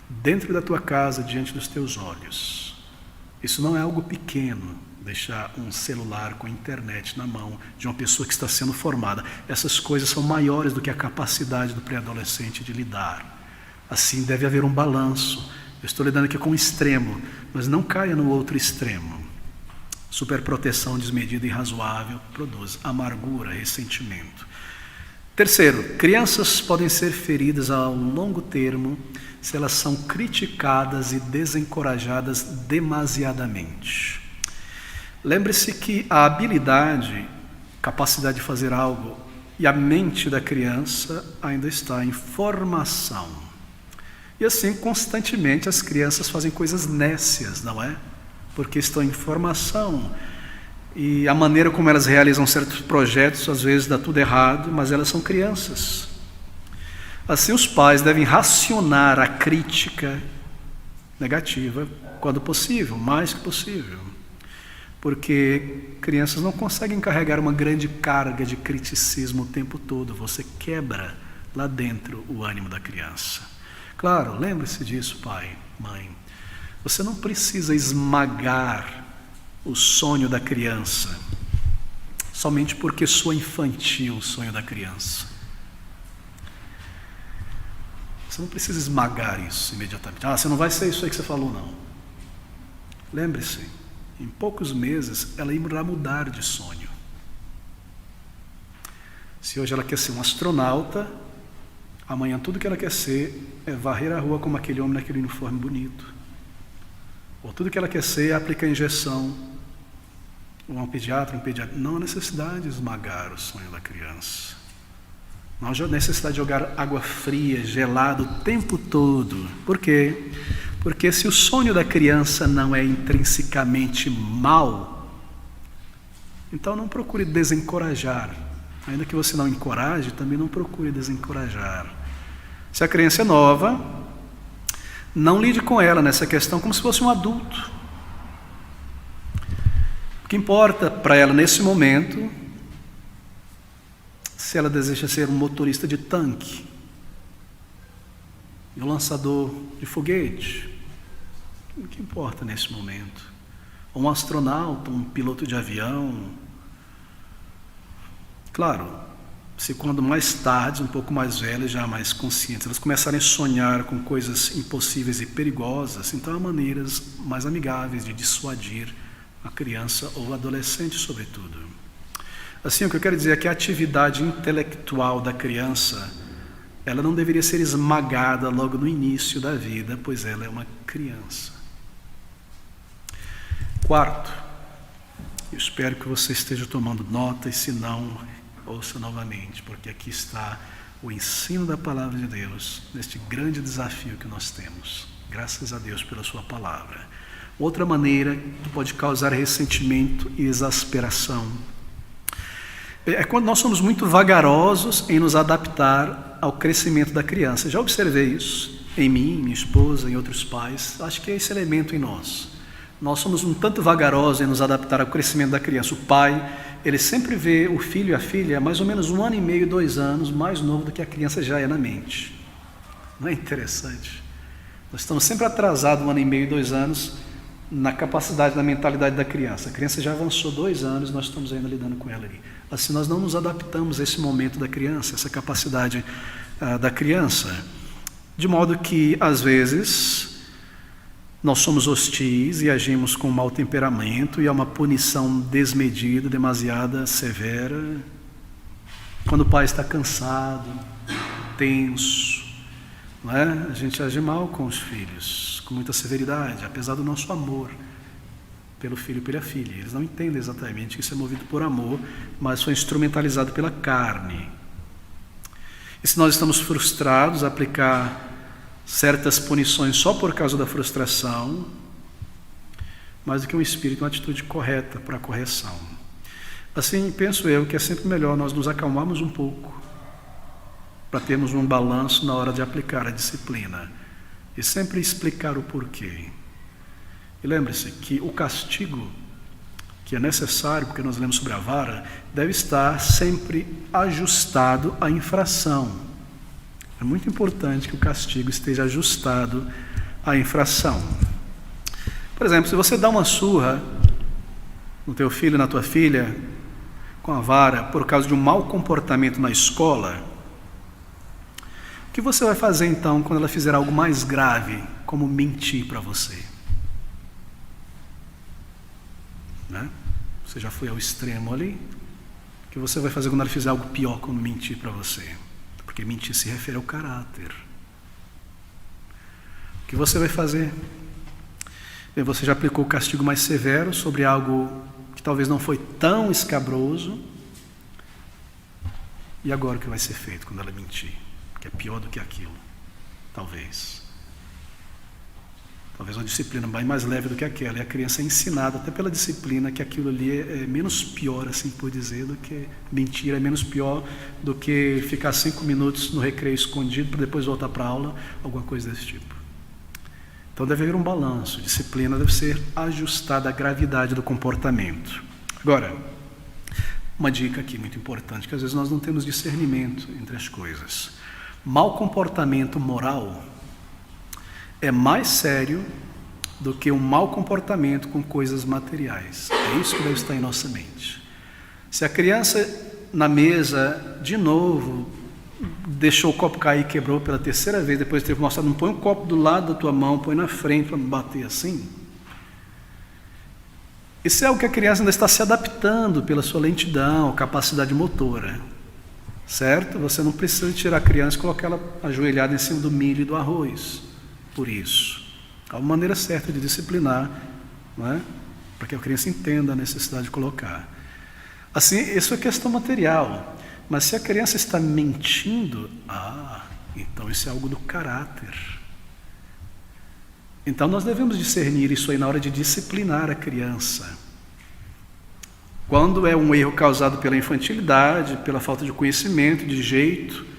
dentro da tua casa, diante dos teus olhos. Isso não é algo pequeno, deixar um celular com internet na mão de uma pessoa que está sendo formada. Essas coisas são maiores do que a capacidade do pré-adolescente de lidar. Assim, deve haver um balanço. Eu estou lidando aqui com um extremo, mas não caia no outro extremo. Superproteção desmedida e irrazoável produz amargura, ressentimento. Terceiro, crianças podem ser feridas a longo termo se elas são criticadas e desencorajadas demasiadamente. Lembre-se que a habilidade, capacidade de fazer algo e a mente da criança ainda está em formação. E assim, constantemente, as crianças fazem coisas nécias, não é? Porque estão em formação. E a maneira como elas realizam certos projetos, às vezes dá tudo errado, mas elas são crianças. Assim, os pais devem racionar a crítica negativa quando possível, mais que possível. Porque crianças não conseguem carregar uma grande carga de criticismo o tempo todo. Você quebra lá dentro o ânimo da criança. Claro, lembre-se disso, pai, mãe. Você não precisa esmagar o sonho da criança somente porque soa infantil o sonho da criança. Você não precisa esmagar isso imediatamente. Você não vai ser isso aí que você falou, não. Lembre-se, em poucos meses ela irá mudar de sonho. Se hoje ela quer ser um astronauta, amanhã tudo que ela quer ser é varrer a rua como aquele homem naquele uniforme bonito. Ou tudo que ela quer ser é aplicar injeção. Ou um pediatra. Não há necessidade de esmagar o sonho da criança. Não há necessidade de jogar água fria, gelada o tempo todo. Por quê? Porque se o sonho da criança não é intrinsecamente mau, então não procure desencorajar. Ainda que você não encoraje, também não procure desencorajar. Se a criança é nova, não lide com ela nessa questão como se fosse um adulto. O que importa para ela nesse momento, se ela deseja ser um motorista de tanque, um lançador de foguete, o que importa nesse momento? Um astronauta, um piloto de avião. Claro, se quando mais tarde, um pouco mais velhas, já mais conscientes, elas começarem a sonhar com coisas impossíveis e perigosas, então há maneiras mais amigáveis de dissuadir a criança ou o adolescente, sobretudo. Assim, o que eu quero dizer é que a atividade intelectual da criança, ela não deveria ser esmagada logo no início da vida, pois ela é uma criança. Quarto, eu espero que você esteja tomando nota, e se não, ouça novamente, porque aqui está o ensino da palavra de Deus, neste grande desafio que nós temos. Graças a Deus pela sua palavra. Outra maneira que pode causar ressentimento e exasperação é quando nós somos muito vagarosos em nos adaptar ao crescimento da criança. Já observei isso em mim, minha esposa, em outros pais. Acho que é esse elemento em nós. Nós somos um tanto vagarosos em nos adaptar ao crescimento da criança. O pai, ele sempre vê o filho e a filha mais ou menos 1 ano e meio, 2 anos, mais novo do que a criança já é na mente. Não é interessante? Nós estamos sempre atrasados 1 ano e meio, 2 anos na capacidade, na mentalidade da criança. A criança já avançou 2 anos, nós estamos ainda lidando com ela ali. Assim, nós não nos adaptamos a esse momento da criança, essa capacidade da criança. De modo que, às vezes, nós somos hostis e agimos com mau temperamento, e há uma punição desmedida, demasiada, severa. Quando o pai está cansado, tenso, não é? A gente age mal com os filhos, com muita severidade, apesar do nosso amor pelo filho e pela filha. Eles não entendem exatamente que isso é movido por amor, mas foi instrumentalizado pela carne. E se nós estamos frustrados a aplicar certas punições só por causa da frustração, mais do que um espírito, uma atitude correta para a correção. Assim, penso eu que é sempre melhor nós nos acalmarmos um pouco, para termos um balanço na hora de aplicar a disciplina, e sempre explicar o porquê. E lembre-se que o castigo que é necessário, porque nós lemos sobre a vara, deve estar sempre ajustado à infração. É muito importante que o castigo esteja ajustado à infração. Por exemplo, se você dá uma surra no teu filho, na tua filha, com a vara, por causa de um mau comportamento na escola, o que você vai fazer então quando ela fizer algo mais grave, como mentir para você? Né? Você já foi ao extremo ali. O que você vai fazer quando ela fizer algo pior, quando mentir para você? Porque mentir se refere ao caráter. O que você vai fazer? Bem, você já aplicou o castigo mais severo sobre algo que talvez não foi tão escabroso. E agora o que vai ser feito quando ela mentir? Que é pior do que aquilo. Talvez uma disciplina bem mais leve do que aquela. E a criança é ensinada, até pela disciplina, que aquilo ali é menos pior, assim por dizer, do que mentira, é menos pior do que ficar 5 minutos no recreio escondido para depois voltar para a aula, alguma coisa desse tipo. Então deve haver um balanço. Disciplina deve ser ajustada à gravidade do comportamento. Agora, uma dica aqui muito importante, que às vezes nós não temos discernimento entre as coisas. Mau comportamento moral é mais sério do que um mau comportamento com coisas materiais. É isso que deve estar em nossa mente. Se a criança na mesa, de novo, deixou o copo cair e quebrou pela terceira vez, depois teve mostrado, não põe um copo do lado da tua mão, põe na frente para bater assim. Isso é algo que a criança ainda está se adaptando pela sua lentidão, capacidade motora. Certo? Você não precisa tirar a criança e colocar ela ajoelhada em cima do milho e do arroz. Por isso, há uma maneira certa de disciplinar, não é? Para que a criança entenda a necessidade de colocar. Assim, isso é questão material. Mas se a criança está mentindo, então isso é algo do caráter. Então nós devemos discernir isso aí na hora de disciplinar a criança. Quando é um erro causado pela infantilidade, pela falta de conhecimento, de jeito.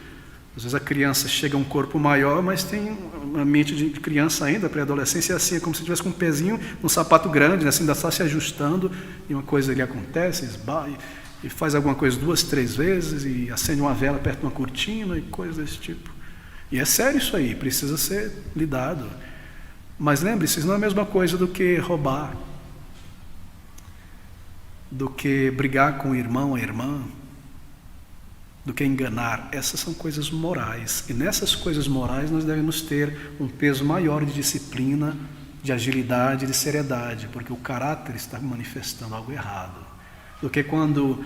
Às vezes a criança chega a um corpo maior, mas tem uma mente de criança ainda, pré-adolescência, assim, é como se tivesse com um pezinho num sapato grande, assim, ainda está se ajustando, e uma coisa ali acontece, esbarra, e faz alguma coisa 2, 3 vezes, e acende uma vela perto de uma cortina, e coisas desse tipo. E é sério isso aí, precisa ser lidado. Mas lembre-se, isso não é a mesma coisa do que roubar, do que brigar com o irmão ou a irmã, do que enganar. Essas são coisas morais. E nessas coisas morais nós devemos ter um peso maior de disciplina, de agilidade, de seriedade, porque o caráter está manifestando algo errado. Do que quando,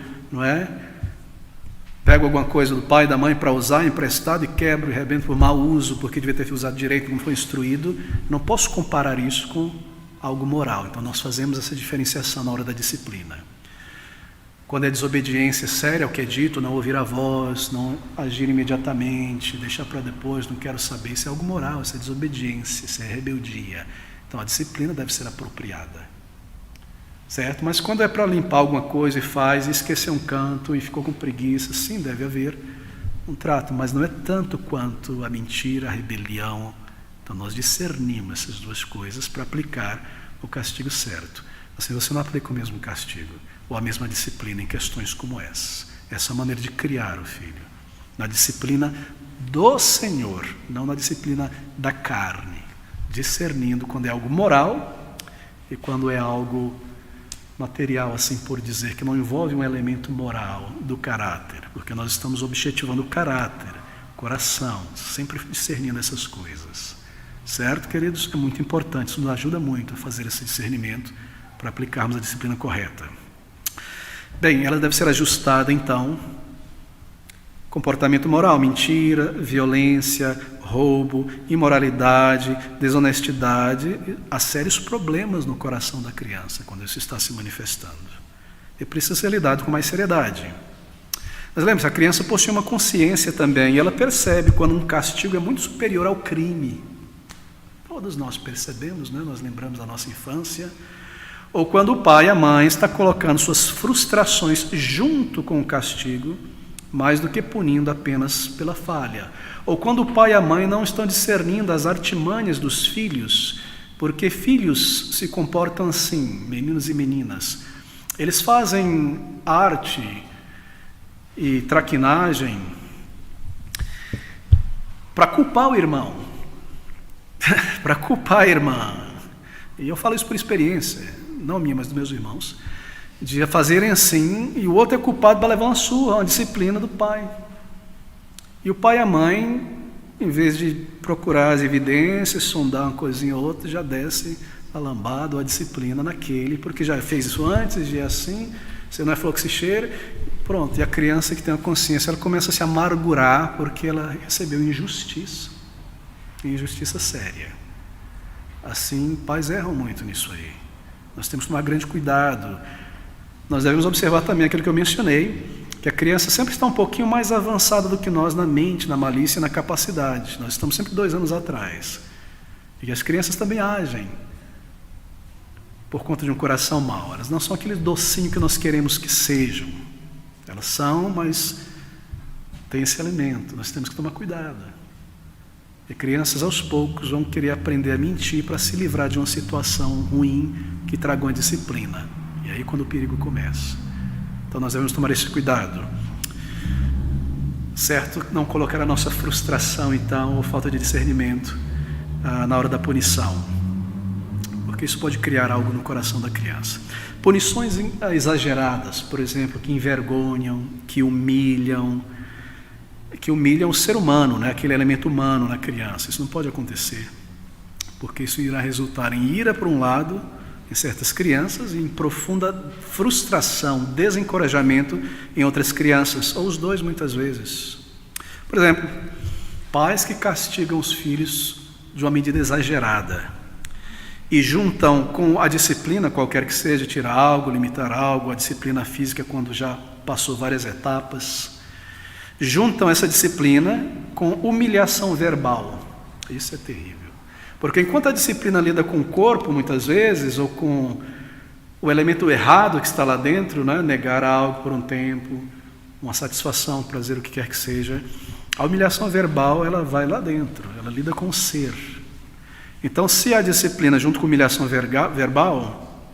pego alguma coisa do pai e da mãe para usar emprestado e quebro e rebento por mau uso, porque devia ter usado direito, não foi instruído. Não posso comparar isso com algo moral. Então nós fazemos essa diferenciação na hora da disciplina. Quando é desobediência séria ao que é dito, não ouvir a voz, não agir imediatamente, deixar para depois, não quero saber, isso é algo moral, isso é desobediência, isso é rebeldia. Então a disciplina deve ser apropriada. Certo? Mas quando é para limpar alguma coisa e faz, e esqueceu um canto e ficou com preguiça, sim, deve haver um trato, mas não é tanto quanto a mentira, a rebelião. Então nós discernimos essas duas coisas para aplicar o castigo certo. Assim você não aplica o mesmo castigo ou a mesma disciplina em questões como essa. Essa é a maneira de criar o filho. Na disciplina do Senhor, não na disciplina da carne. Discernindo quando é algo moral e quando é algo material, assim por dizer, que não envolve um elemento moral do caráter, porque nós estamos objetivando o caráter, o coração, sempre discernindo essas coisas. Certo, queridos? É muito importante, isso nos ajuda muito a fazer esse discernimento para aplicarmos a disciplina correta. Bem, ela deve ser ajustada, então, comportamento moral, mentira, violência, roubo, imoralidade, desonestidade, há sérios problemas no coração da criança quando isso está se manifestando. E precisa ser lidado com mais seriedade. Mas lembre-se, a criança possui uma consciência também, e ela percebe quando um castigo é muito superior ao crime. Todos nós percebemos, nós lembramos da nossa infância, ou quando o pai e a mãe estão colocando suas frustrações junto com o castigo, mais do que punindo apenas pela falha. Ou quando o pai e a mãe não estão discernindo as artimanhas dos filhos, porque filhos se comportam assim, meninos e meninas. Eles fazem arte e traquinagem para culpar o irmão, para culpar a irmã. E eu falo isso por experiência, não minha, mas dos meus irmãos. de fazerem assim, e o outro é culpado para levar uma surra, uma disciplina do pai. E o pai e a mãe, em vez de procurar as evidências, sondar uma coisinha ou outra, já desce a lambada ou a disciplina naquele, porque já fez isso antes, já é assim, você não é flor que se cheira, pronto. E a criança que tem a consciência, ela começa a se amargurar porque ela recebeu injustiça séria. Assim, pais erram muito nisso aí. Nós temos que tomar grande cuidado. Nós devemos observar também aquilo que eu mencionei, que a criança sempre está um pouquinho mais avançada do que nós na mente, na malícia e na capacidade. Nós estamos sempre 2 anos atrás. E as crianças também agem por conta de um coração mau. Elas não são aquele docinho que nós queremos que sejam. Elas são, mas tem esse alimento. Nós temos que tomar cuidado. E crianças aos poucos vão querer aprender a mentir para se livrar de uma situação ruim que traga uma disciplina. E aí quando o perigo começa. Então nós devemos tomar esse cuidado. Certo? Não colocar a nossa frustração, então, ou falta de discernimento na hora da punição. Porque isso pode criar algo no coração da criança. Punições exageradas, por exemplo, que envergonham, que humilham o ser humano, né? Aquele elemento humano na criança. Isso não pode acontecer. Porque isso irá resultar em ira por um lado, em certas crianças, e em profunda frustração, desencorajamento em outras crianças, ou os dois muitas vezes. Por exemplo, pais que castigam os filhos de uma medida exagerada e juntam com a disciplina, qualquer que seja, tirar algo, limitar algo, a disciplina física quando já passou várias etapas, juntam essa disciplina com humilhação verbal. Isso é terrível. Porque enquanto a disciplina lida com o corpo, muitas vezes, ou com o elemento errado que está lá dentro, né? Negar algo por um tempo, uma satisfação, um prazer, o que quer que seja, a humilhação verbal, ela vai lá dentro, ela lida com o ser. Então, se a disciplina junto com a humilhação verbal,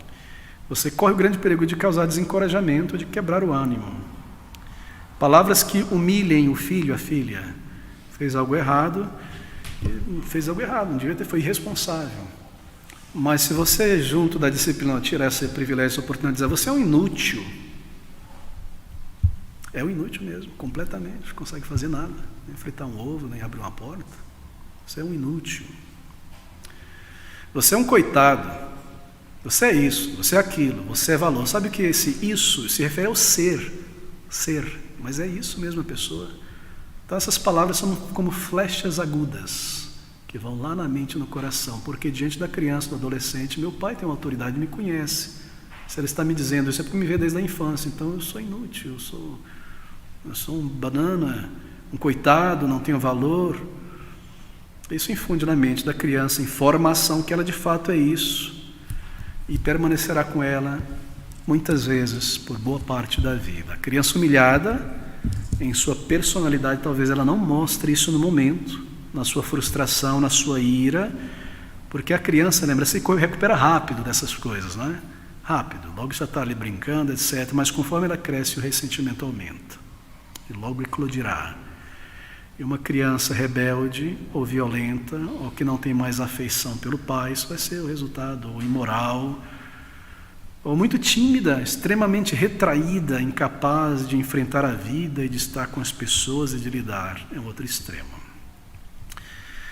você corre o grande perigo de causar desencorajamento, de quebrar o ânimo. Palavras que humilhem o filho, a filha, fez algo errado, não devia ter, foi irresponsável. Mas se você, junto da disciplina, tirar esse privilégio, essa oportunidade de dizer, você é um inútil. É um inútil mesmo, completamente, não consegue fazer nada, nem fritar um ovo, nem abrir uma porta. Você é um inútil. Você é um coitado. Você é isso, você é aquilo, você é valor. Sabe o que esse isso se refere ao ser, mas é isso mesmo a pessoa. Então essas palavras são como flechas agudas, que vão lá na mente e no coração, porque diante da criança, do adolescente, meu pai tem uma autoridade, me conhece. Se ele está me dizendo isso é porque me vê desde a infância, então eu sou inútil, eu sou um banana, um coitado, não tenho valor. Isso infunde na mente da criança informação que ela de fato é isso, e permanecerá com ela muitas vezes por boa parte da vida. A criança humilhada, em sua personalidade, talvez ela não mostre isso no momento, na sua frustração, na sua ira, porque a criança, lembra-se, recupera rápido dessas coisas, não é? Rápido, logo já está ali brincando, etc. Mas conforme ela cresce, o ressentimento aumenta, e logo eclodirá. E uma criança rebelde, ou violenta, ou que não tem mais afeição pelo pai, isso vai ser o resultado, ou imoral, ou muito tímida, extremamente retraída, incapaz de enfrentar a vida e de estar com as pessoas e de lidar, é outro extremo.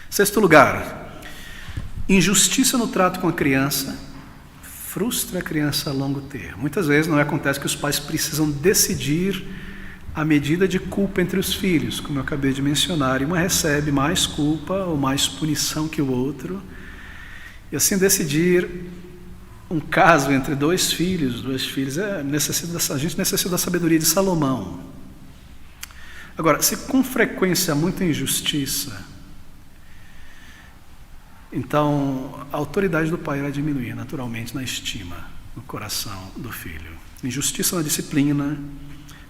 Sexto lugar, injustiça no trato com a criança frustra a criança a longo termo. Muitas vezes não acontece que os pais precisam decidir a medida de culpa entre os filhos, como eu acabei de mencionar, e uma recebe mais culpa ou mais punição que o outro, e assim decidir um caso entre duas filhas, a gente necessita da sabedoria de Salomão. Agora, se com frequência há muita injustiça, então a autoridade do pai irá diminuir naturalmente na estima, no coração do filho. Injustiça na disciplina,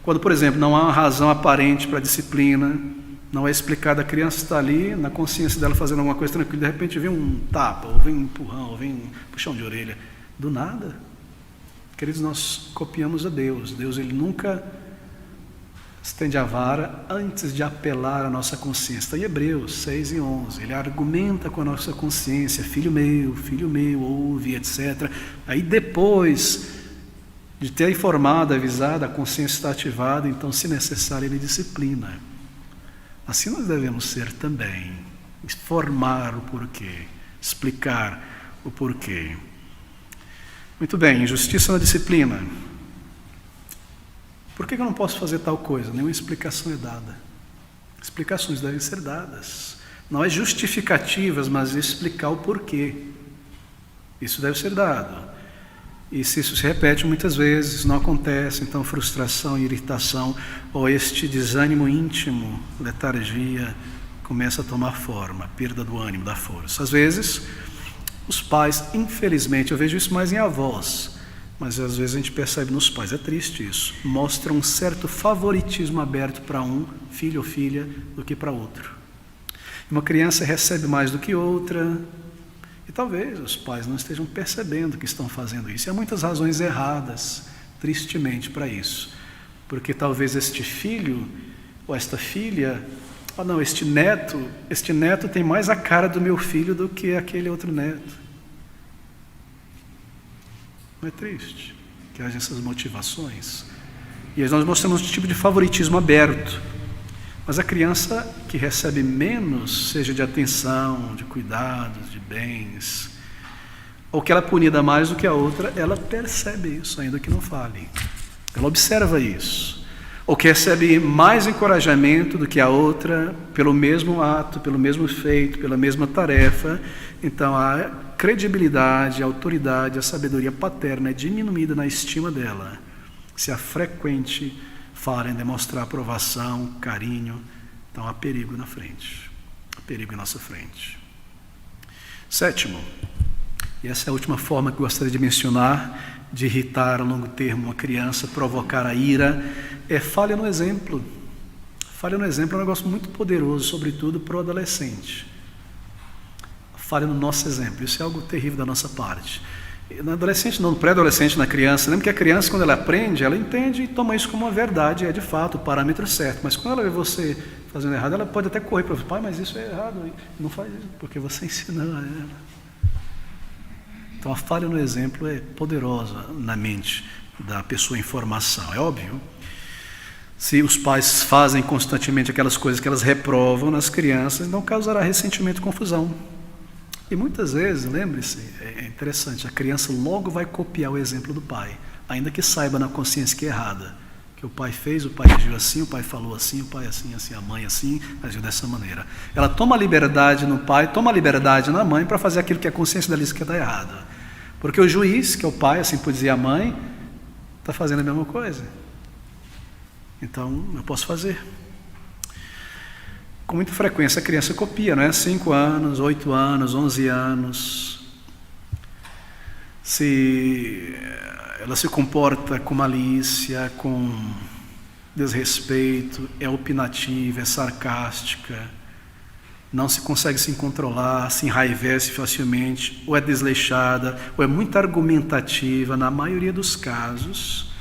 quando, por exemplo, não há uma razão aparente para a disciplina, não é explicado, a criança está ali, na consciência dela fazendo alguma coisa tranquila, de repente vem um tapa, ou vem um empurrão, ou vem um puxão de orelha. Do nada. Queridos, nós copiamos a Deus. Deus, ele nunca estende a vara antes de apelar à nossa consciência. Está em Hebreus 6 e 11. Ele argumenta com a nossa consciência, filho meu, ouve, etc. Aí depois De ter informado, avisado, a consciência está ativada, então, se necessário, ele disciplina. Assim nós devemos ser também. Informar o porquê, explicar o porquê. Muito bem, justiça na disciplina. Por que eu não posso fazer tal coisa? Nenhuma explicação é dada. Explicações devem ser dadas. Não é justificativas, mas explicar o porquê. Isso deve ser dado. E se isso se repete muitas vezes, não acontece, então frustração, irritação, ou este desânimo íntimo, letargia, começa a tomar forma, perda do ânimo, da força. Às vezes, os pais, infelizmente, eu vejo isso mais em avós, mas às vezes a gente percebe nos pais, é triste isso, mostra um certo favoritismo aberto para um filho ou filha do que para outro. Uma criança recebe mais do que outra, e talvez os pais não estejam percebendo que estão fazendo isso. E há muitas razões erradas, tristemente, para isso. Porque talvez este filho ou esta filha, este neto tem mais a cara do meu filho do que aquele outro neto. Não é triste que haja essas motivações? E nós mostramos um tipo de favoritismo aberto. Mas a criança que recebe menos, seja de atenção, de cuidados, de bens, ou que ela é punida mais do que a outra, ela percebe isso, ainda que não fale. Ela observa isso. Ou que recebe mais encorajamento do que a outra, pelo mesmo ato, pelo mesmo feito, pela mesma tarefa. Então a credibilidade, a autoridade, a sabedoria paterna é diminuída na estima dela. Se a frequente fala em demonstrar aprovação, carinho, então há perigo na frente. Há perigo em nossa frente. Sétimo, e essa é a última forma que eu gostaria de mencionar, de irritar a longo termo uma criança, provocar a ira, é falha no exemplo. Falha no exemplo é um negócio muito poderoso, sobretudo para o adolescente. Falha no nosso exemplo, isso é algo terrível da nossa parte. No adolescente não, no pré-adolescente, na criança, lembra que a criança, quando ela aprende, ela entende e toma isso como uma verdade, é de fato o parâmetro certo, mas quando ela vê você fazendo errado, ela pode até correr para você, pai, mas isso é errado, não faz isso, porque você ensinou a ela. Então a falha no exemplo é poderosa na mente da pessoa em formação, é óbvio. Se os pais fazem constantemente aquelas coisas que elas reprovam nas crianças, não causará ressentimento e confusão. E muitas vezes, lembre-se, é interessante, a criança logo vai copiar o exemplo do pai, ainda que saiba na consciência que é errada. Que o pai fez, o pai agiu assim, o pai falou assim, o pai assim, assim, a mãe assim, agiu dessa maneira. Ela toma liberdade no pai, toma liberdade na mãe para fazer aquilo que a consciência dela diz que está errado. Porque o juiz, que é o pai, assim por dizer a mãe, está fazendo a mesma coisa. Então, eu posso fazer. Com muita frequência a criança copia, não é? 5 anos, 8 anos, 11 anos. Se ela se comporta com malícia, com desrespeito, é opinativa, é sarcástica, não se consegue se controlar, se enraivece facilmente, ou é desleixada, ou é muito argumentativa, na maioria dos casos,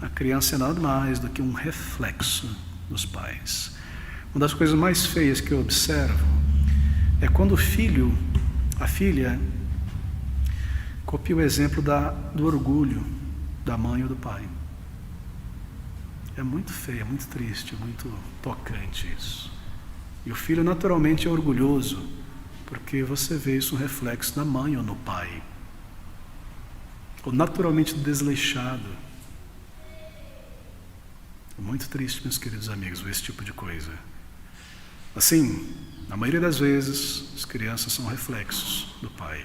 a criança é nada mais do que um reflexo dos pais. Uma das coisas mais feias que eu observo é quando o filho, a filha, copia o exemplo do orgulho da mãe ou do pai. É muito feio, é muito triste, é muito tocante isso. E o filho naturalmente é orgulhoso, porque você vê isso um reflexo na mãe ou no pai. Ou naturalmente desleixado. É muito triste, meus queridos amigos, ver esse tipo de coisa. Assim, na maioria das vezes, as crianças são reflexos do pai.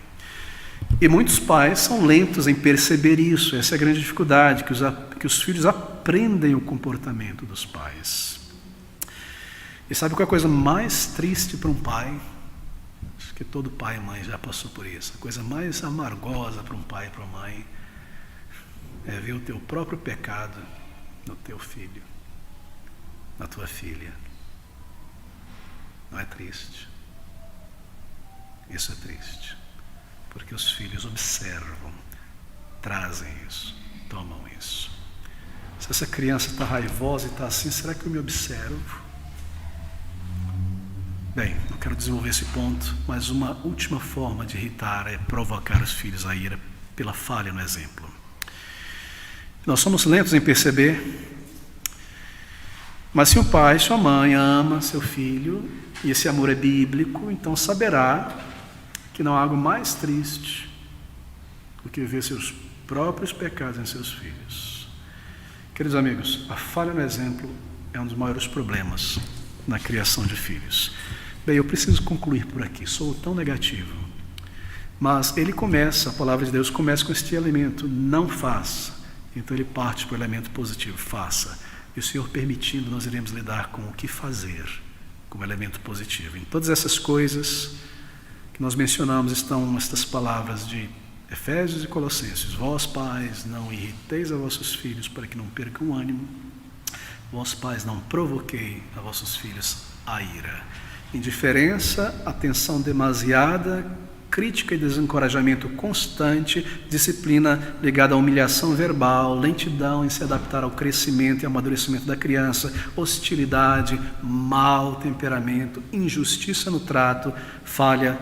E muitos pais são lentos em perceber isso. Essa é a grande dificuldade, que os filhos aprendem o comportamento dos pais. E sabe qual é a coisa mais triste para um pai? Acho que todo pai e mãe já passou por isso. A coisa mais amargosa para um pai e para uma mãe é ver o teu próprio pecado no teu filho, na tua filha. Não é triste? Isso é triste. Porque os filhos observam, trazem isso, tomam isso. Se essa criança está raivosa e está assim, será que eu me observo? Bem, não quero desenvolver esse ponto, mas uma última forma de irritar é provocar os filhos à ira pela falha no exemplo. Nós somos lentos em perceber, mas se o pai, sua mãe ama seu filho, e esse amor é bíblico, então saberá que não há algo mais triste do que ver seus próprios pecados em seus filhos. Queridos amigos, a falha no exemplo é um dos maiores problemas na criação de filhos. Bem, eu preciso concluir por aqui, sou tão negativo. Mas a palavra de Deus começa com este elemento, não faça. Então ele parte para o elemento positivo, faça. E o Senhor permitindo, nós iremos lidar com o que fazer, como elemento positivo. Em todas essas coisas que nós mencionamos estão estas palavras de Efésios e Colossenses. Vós, pais, não irriteis a vossos filhos para que não percam o ânimo. Vós, pais, não provoquei a vossos filhos a ira. Indiferença, atenção demasiada, crítica e desencorajamento constante, disciplina ligada à humilhação verbal, lentidão em se adaptar ao crescimento e amadurecimento da criança, hostilidade, mau temperamento, injustiça no trato, falha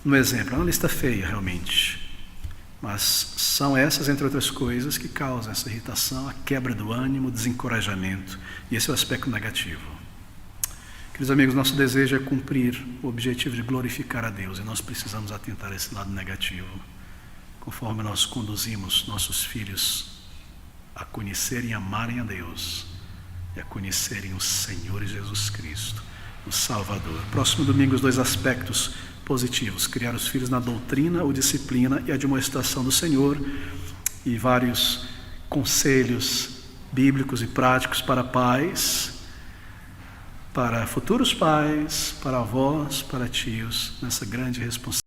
no exemplo. É uma lista feia, realmente. Mas são essas, entre outras coisas, que causam essa irritação, a quebra do ânimo, o desencorajamento. E esse é o aspecto negativo. Queridos amigos, nosso desejo é cumprir o objetivo de glorificar a Deus. E nós precisamos atentar a esse lado negativo. Conforme nós conduzimos nossos filhos a conhecerem e amarem a Deus. E a conhecerem o Senhor Jesus Cristo, o Salvador. Próximo domingo, os 2 aspectos positivos: criar os filhos na doutrina ou disciplina e admoestação do Senhor, e vários conselhos bíblicos e práticos para pais, para futuros pais, para avós, para tios, nessa grande responsabilidade